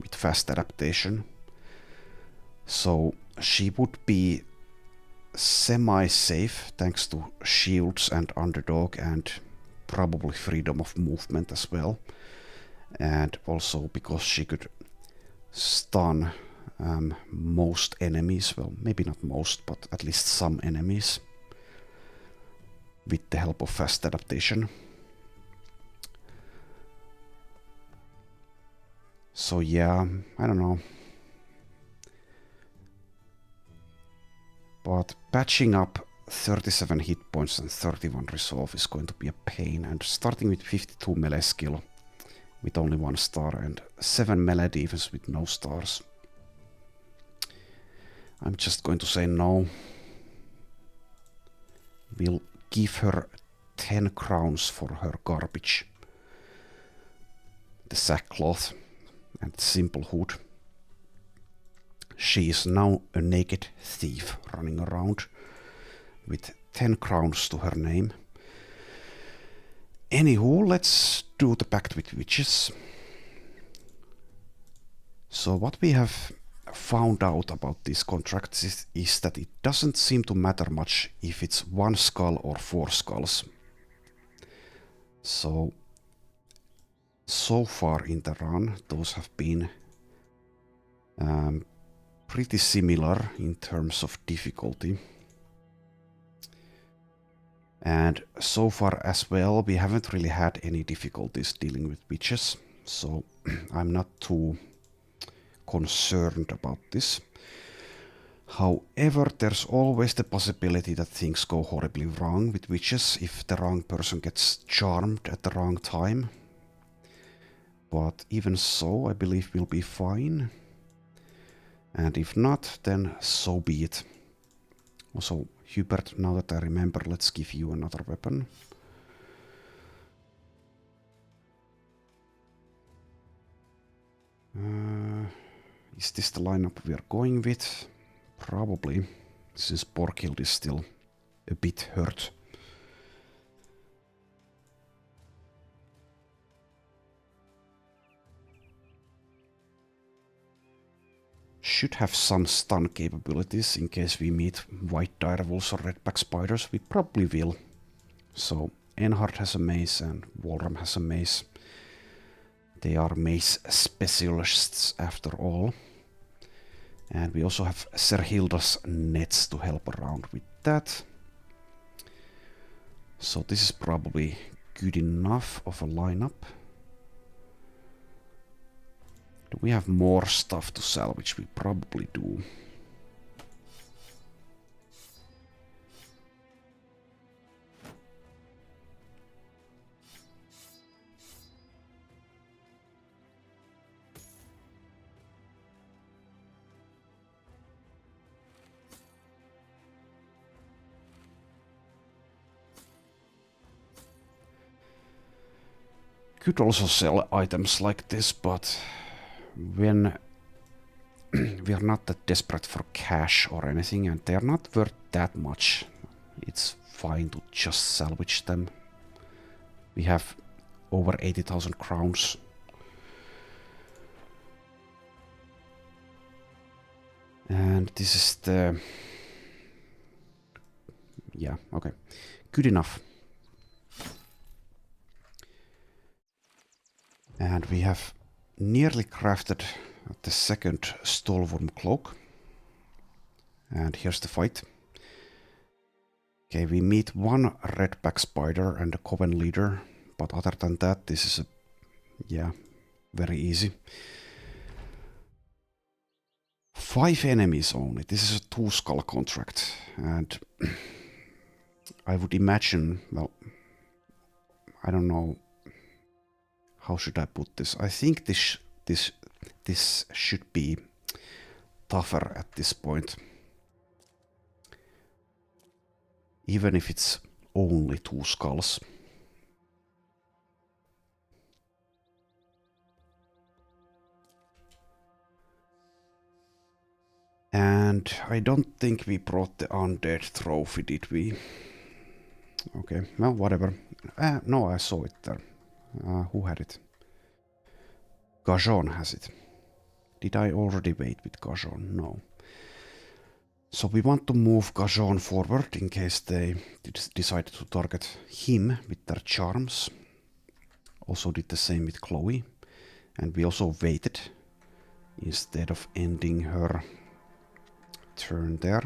with fast adaptation. So she would be semi-safe thanks to shields and underdog and probably freedom of movement as well. And also because she could stun most enemies, well, maybe not most, but at least some enemies with the help of fast adaptation. So yeah, I don't know. But patching up 37 hit points and 31 resolve is going to be a pain, and starting with 52 melee skill with only 1 star and 7 melee defense with no stars. I'm just going to say no. We'll give her 10 crowns for her garbage. The sackcloth and simple hood. She is now a naked thief running around with 10 crowns to her name. Anywho, let's do the pact with witches. So what we have found out about these contracts is that it doesn't seem to matter much if it's 1 skull or 4 skulls. So far in the run, those have been pretty similar in terms of difficulty. And so far as well, we haven't really had any difficulties dealing with witches, so I'm not too concerned about this. However, there's always the possibility that things go horribly wrong with witches if the wrong person gets charmed at the wrong time. But even so, I believe we'll be fine. And if not, then so be it. Also, Hubert, now that I remember, let's give you another weapon. Is this the lineup we are going with? Probably, since Borghild is still a bit hurt. Should have some stun capabilities in case we meet white direwolves or redback spiders. We probably will. So Enhard has a mace and Walram has a mace. They are mace specialists after all. And we also have Serhilda's nets to help around with that. So this is probably good enough of a lineup. Do we have more stuff to salvage? We probably do. Could also sell items like this, but when we are not that desperate for cash or anything, and they're not worth that much, it's fine to just salvage them. We have over 80,000 crowns. And this is the... yeah, okay. Good enough. And we have nearly crafted the second Stolworm cloak. And here's the fight. Okay, we meet one redback spider and a coven leader, but other than that, this is very easy. 5 enemies only. This is a 2-skull contract, and I would imagine, well, I don't know, how should I put this? I think this should be tougher at this point. Even if it's only 2 skulls. And I don't think we brought the undead trophy, did we? Okay, well, whatever. No, I saw it there. Who had it? Gajon has it. Did I already wait with Gajon? No. So we want to move Gajon forward in case they decide to target him with their charms. Also did the same with Chloe. And we also waited instead of ending her turn there.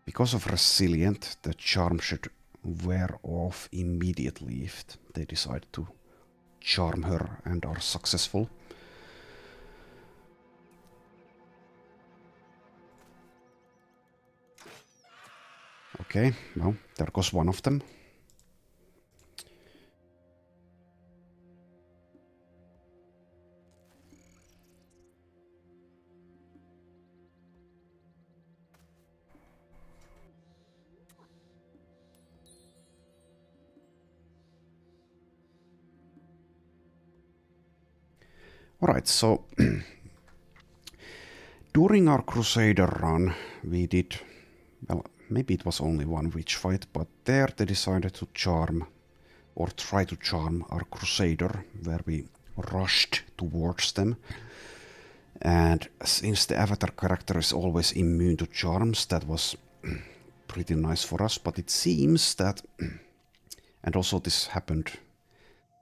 Because of Resilient, the charm should wear off immediately if they decide to charm her and are successful. Okay, well, there goes one of them. Alright, so during our Crusader run, we did, well, maybe it was only one witch fight, but there they decided to charm, or try to charm our Crusader, where we rushed towards them. And since the avatar character is always immune to charms, that was pretty nice for us, but it seems that, and also this happened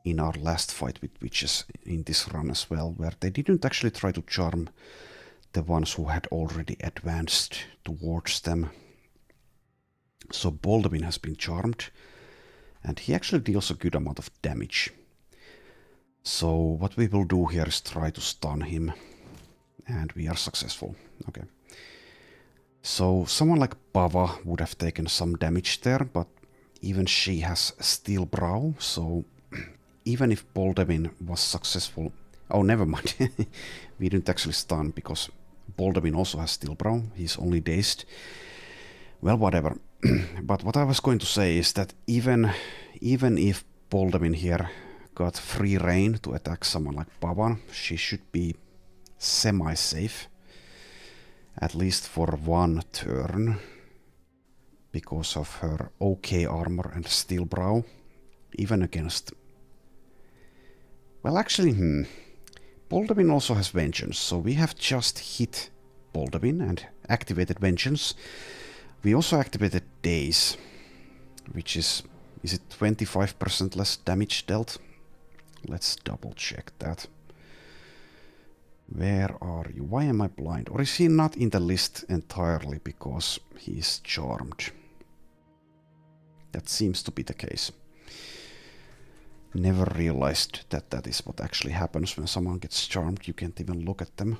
in our last fight with witches in this run as well, where they didn't actually try to charm the ones who had already advanced towards them. So Baldwin has been charmed, and he actually deals a good amount of damage. So what we will do here is try to stun him, and we are successful. Okay. So someone like Bava would have taken some damage there, but even she has Steel Brow, so even if Baldwin was successful... Oh, never mind. We didn't actually stun, because Baldwin also has Steel Brow. He's only dazed. Well, whatever. But what I was going to say is that even if Baldwin here got free reign to attack someone like Bava, she should be semi-safe. At least for one turn. Because of her OK armor and Steel Brow. Even against... Well, actually, Baldwin also has Vengeance, so we have just hit Baldwin and activated Vengeance. We also activated Daze, which is it 25% less damage dealt? Let's double check that. Where are you? Why am I blind? Or is he not in the list entirely because he's charmed? That seems to be the case. Never realized that that is what actually happens when someone gets charmed. You can't even look at them.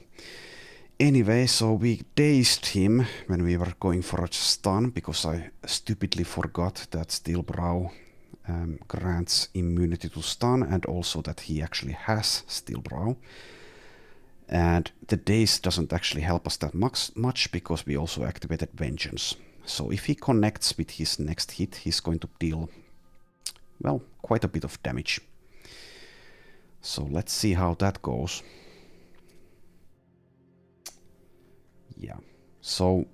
Anyway, so we dazed him when we were going for a stun, because I stupidly forgot that Steel Brow grants immunity to stun, and also that he actually has Steel Brow. And the daze doesn't actually help us that much because we also activated Vengeance. So if he connects with his next hit, he's going to deal, well, quite a bit of damage. So let's see how that goes. Yeah, so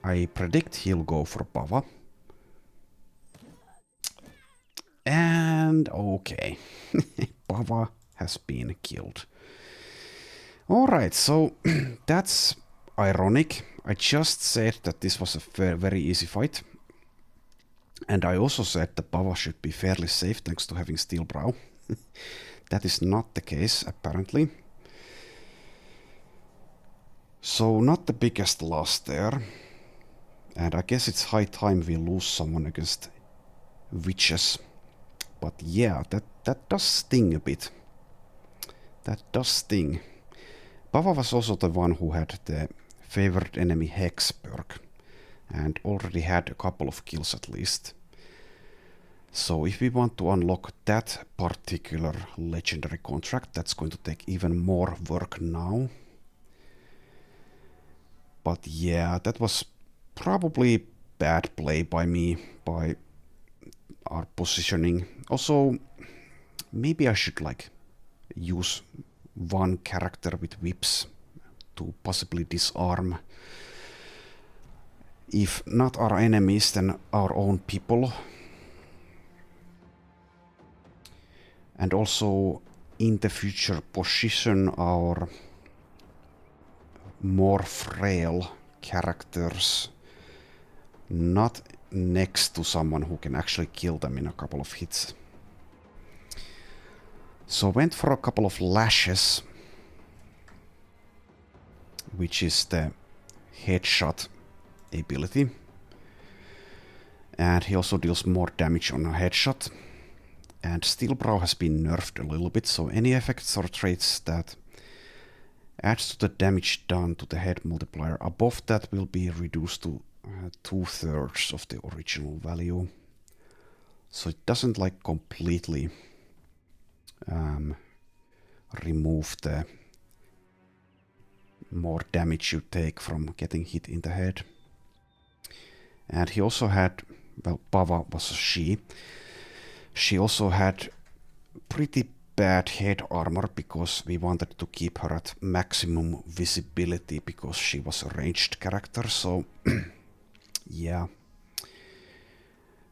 I predict he'll go for Bava. And okay, Bava has been killed. Alright, so that's ironic. I just said that this was a very easy fight. And I also said that Bava should be fairly safe thanks to having Steel Brow. That is not the case, apparently. So not the biggest loss there. And I guess it's high time we lose someone against witches. But yeah, that does sting a bit. That does sting. Bava was also the one who had the favored enemy Hex perk, and already had a couple of kills at least. So if we want to unlock that particular legendary contract, that's going to take even more work now. But yeah, that was probably bad play by me, by our positioning. Also, maybe I should like use one character with whips to possibly disarm, if not our enemies, then our own people. And also in the future position our more frail characters not next to someone who can actually kill them in a couple of hits. So went for a couple of lashes, which is the headshot ability. And he also deals more damage on a headshot. And Steel Brow has been nerfed a little bit, so any effects or traits that adds to the damage done to the head multiplier above that will be reduced to 2/3 of the original value. So it doesn't like completely remove the more damage you take from getting hit in the head. And he also had, well, Bava was a she. She also had pretty bad head armor because we wanted to keep her at maximum visibility because she was a ranged character, so yeah.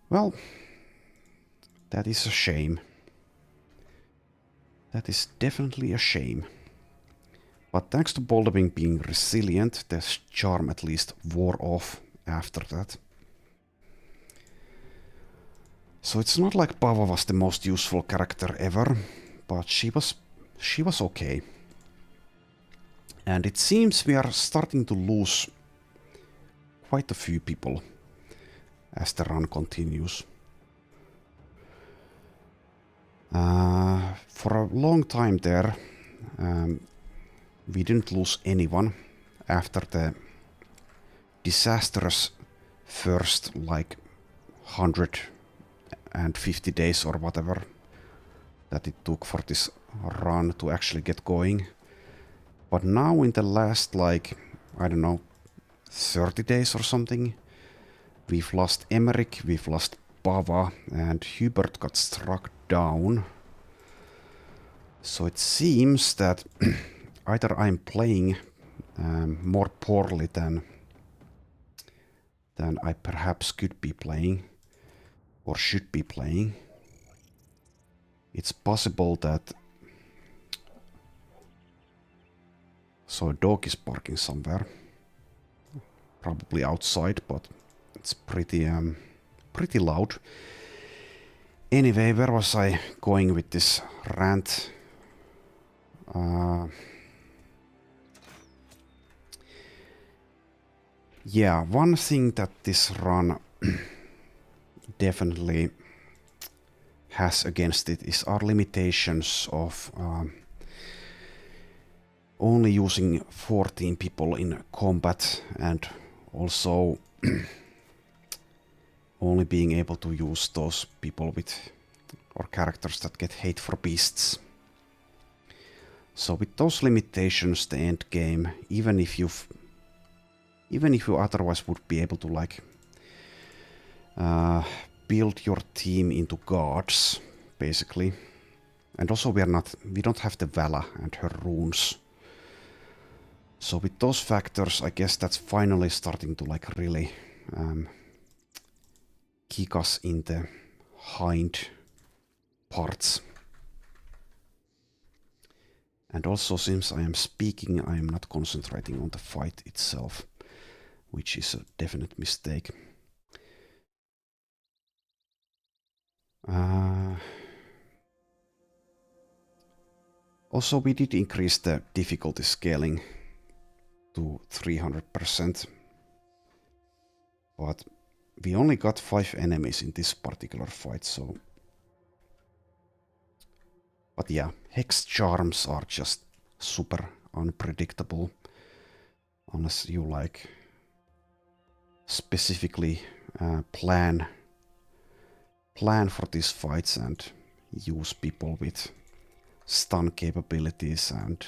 Well, that is a shame. That is definitely a shame. But thanks to Baldwin being resilient, the charm at least wore off after that. So it's not like Bava was the most useful character ever, but she was okay. And it seems we are starting to lose quite a few people. as the run continues. For a long time there, we didn't lose anyone after the disastrous first 150 days or whatever that it took for this run to actually get going. But now in the last 30 days or something, we've lost Emmerich, we've lost Bava, and Hubert got struck down. So it seems that either I'm playing more poorly than I perhaps could be playing, or should be playing. It's possible that... So a dog is barking somewhere. Probably outside, but it's pretty loud. Anyway, where was I going with this rant? Yeah, one thing that this run definitely has against it is our limitations of only using 14 people in combat, and also only being able to use those people with, or characters that get hate for beasts. So with those limitations, the end game, even if you otherwise would be able to build your team into guards, basically. And also we don't have the Vala and her runes. So with those factors, I guess that's finally starting to really kick us in the hind parts. And also, since I am speaking, I am not concentrating on the fight itself, which is a definite mistake. Also, we did increase the difficulty scaling to 300%, but we only got 5 enemies in this particular fight, so... But yeah, hex charms are just super unpredictable, unless you specifically plan for these fights and use people with stun capabilities and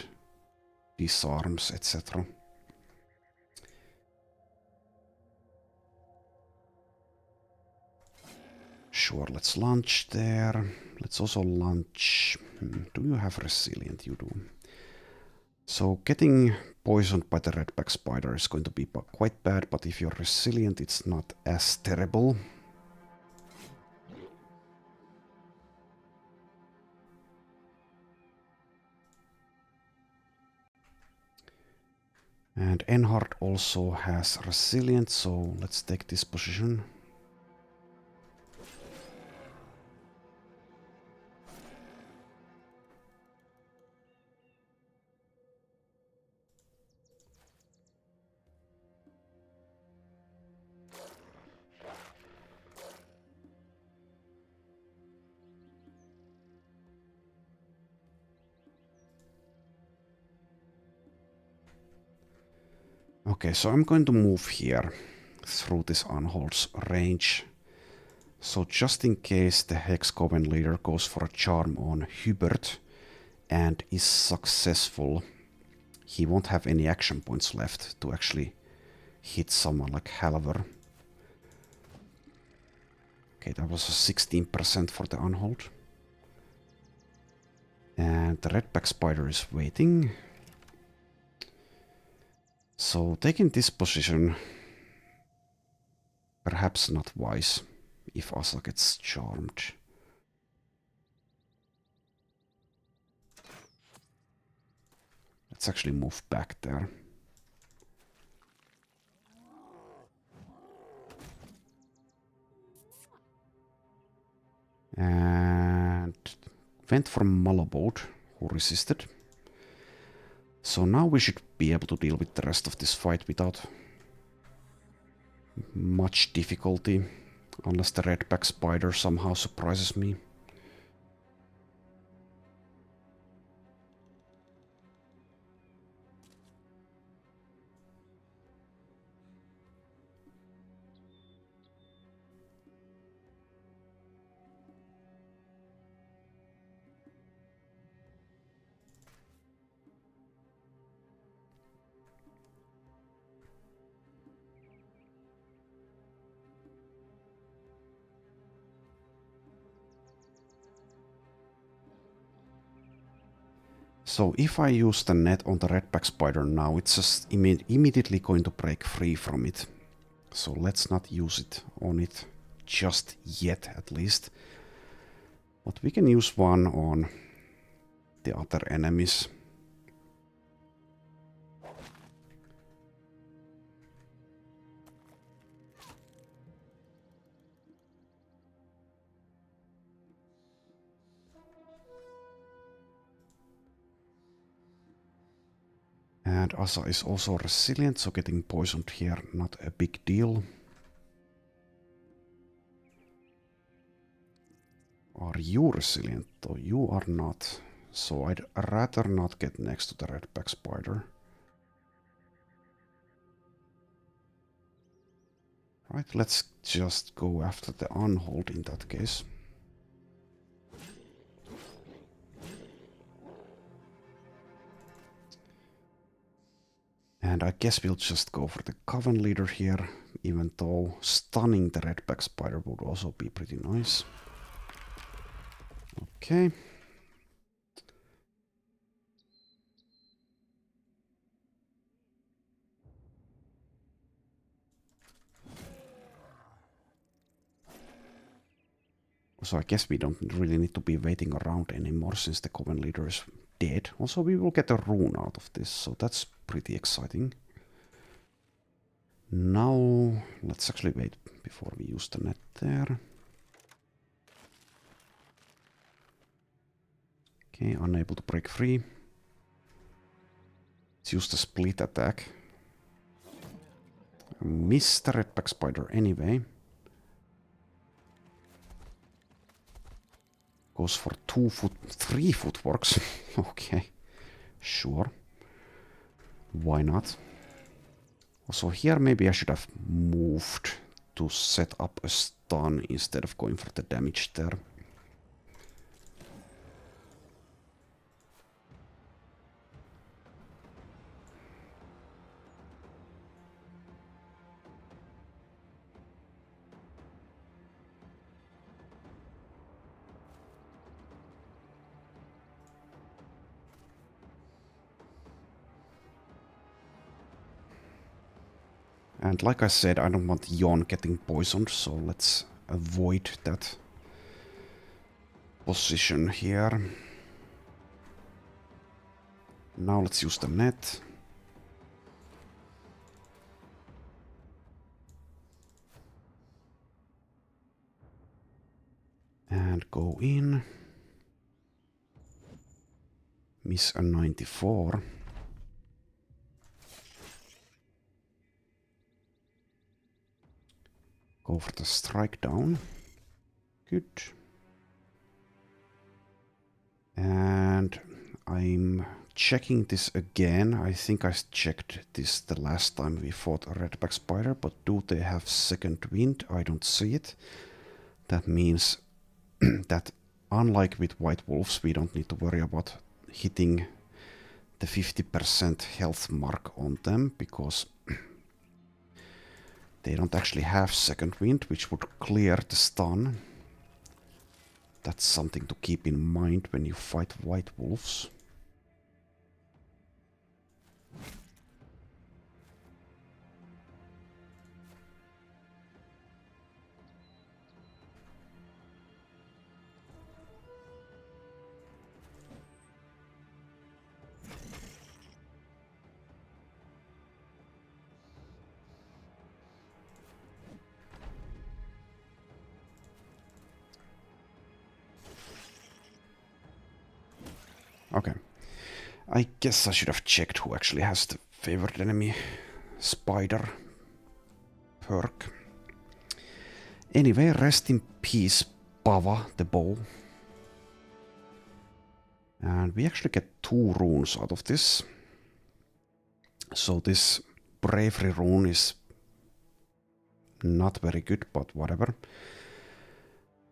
disarms, etc. Sure, let's launch there. Let's also launch... Do you have resilient? You do. So getting poisoned by the redback spider is going to be quite bad, but if you're resilient, it's not as terrible. And Enhard also has resilient, so let's take this position. Okay, so I'm going to move here through this Unhold's range. So just in case the Hex Coven leader goes for a charm on Hubert and is successful, he won't have any action points left to actually hit someone like Halver. Okay, that was a 16% for the Unhold. And the redback spider is waiting. So taking this position, perhaps not wise if Asa gets charmed. Let's actually move back there. And went for Malabode, who resisted. So now we should be able to deal with the rest of this fight without much difficulty. Unless the redback spider somehow surprises me. So if I use the net on the redback spider now, it's just immediately going to break free from it. So let's not use it on it just yet, at least. But we can use one on the other enemies. And Asa is also resilient, so getting poisoned here, not a big deal. Are you resilient? Though you are not. So I'd rather not get next to the redback spider. Right, let's just go after the unhold in that case. And I guess we'll just go for the Coven leader here, even though stunning the redback spider would also be pretty nice. Okay. So I guess we don't really need to be waiting around anymore since the Coven leader is dead. Also, we will get a rune out of this, so that's pretty exciting. Now, let's actually wait before we use the net there. Okay, unable to break free. Let's use the split attack. Miss the redback spider anyway. Goes for 3 footworks. Okay, sure. Why not? Also here maybe I should have moved to set up a stun instead of going for the damage there. And like I said, I don't want Yon getting poisoned, so let's avoid that position here. Now let's use the net. And go in. Miss a 94. Go for the strike down. Good. And I'm checking this again. I think I checked this the last time we fought a redback spider, but do they have second wind? I don't see it. That means that unlike with white wolves, we don't need to worry about hitting the 50% health mark on them, because they don't actually have second wind, which would clear the stun. That's something to keep in mind when you fight white wolves. Okay. I guess I should have checked who actually has the favored enemy spider perk. Anyway, rest in peace, Pava, the bow. And we actually get 2 runes out of this. So this bravery rune is not very good, but whatever.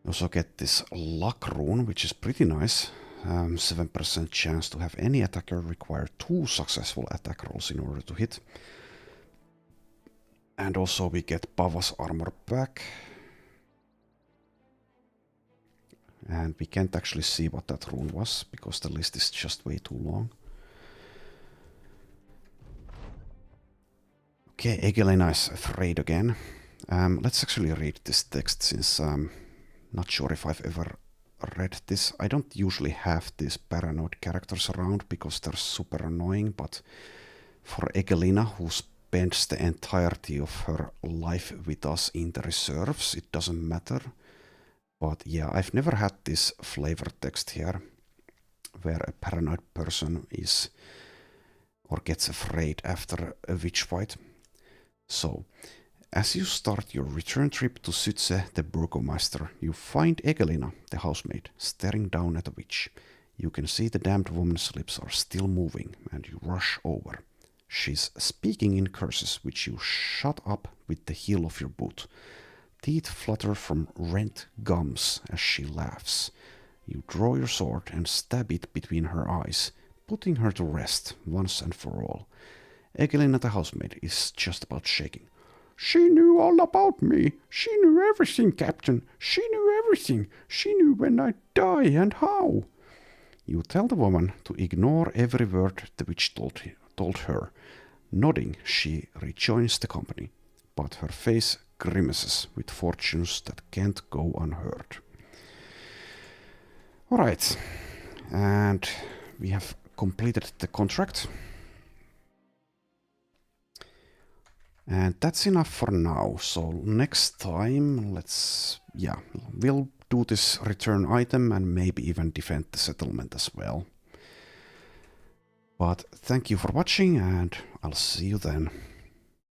Also get this luck rune, which is pretty nice. 7% chance to have any attacker require 2 successful attack rolls in order to hit. And also we get Pava's armor back. And we can't actually see what that rune was, because the list is just way too long. Okay, Egelena is afraid again. Let's actually read this text, since I'm not sure if I've ever read this. I don't usually have these paranoid characters around, because they're super annoying, but for Egelena, who spends the entirety of her life with us in the reserves, it doesn't matter. But yeah, I've never had this flavor text here, where a paranoid person is or gets afraid after a witch fight. So, as you start your return trip to Sütze, the burgomaster, you find Egelena, the housemaid, staring down at a witch. You can see the damned woman's lips are still moving, and you rush over. She's speaking in curses, which you shut up with the heel of your boot. Teeth flutter from rent gums as she laughs. You draw your sword and stab it between her eyes, putting her to rest once and for all. Egelena the housemaid is just about shaking. She knew all about me. She knew everything, Captain. She knew everything. She knew when I'd die and how. You tell the woman to ignore every word the witch told her. Nodding, she rejoins the company, but her face grimaces with fortunes that can't go unheard. Alright, and we have completed the contract. And that's enough for now. So next time, we'll do this return item and maybe even defend the settlement as well. But thank you for watching, and I'll see you then.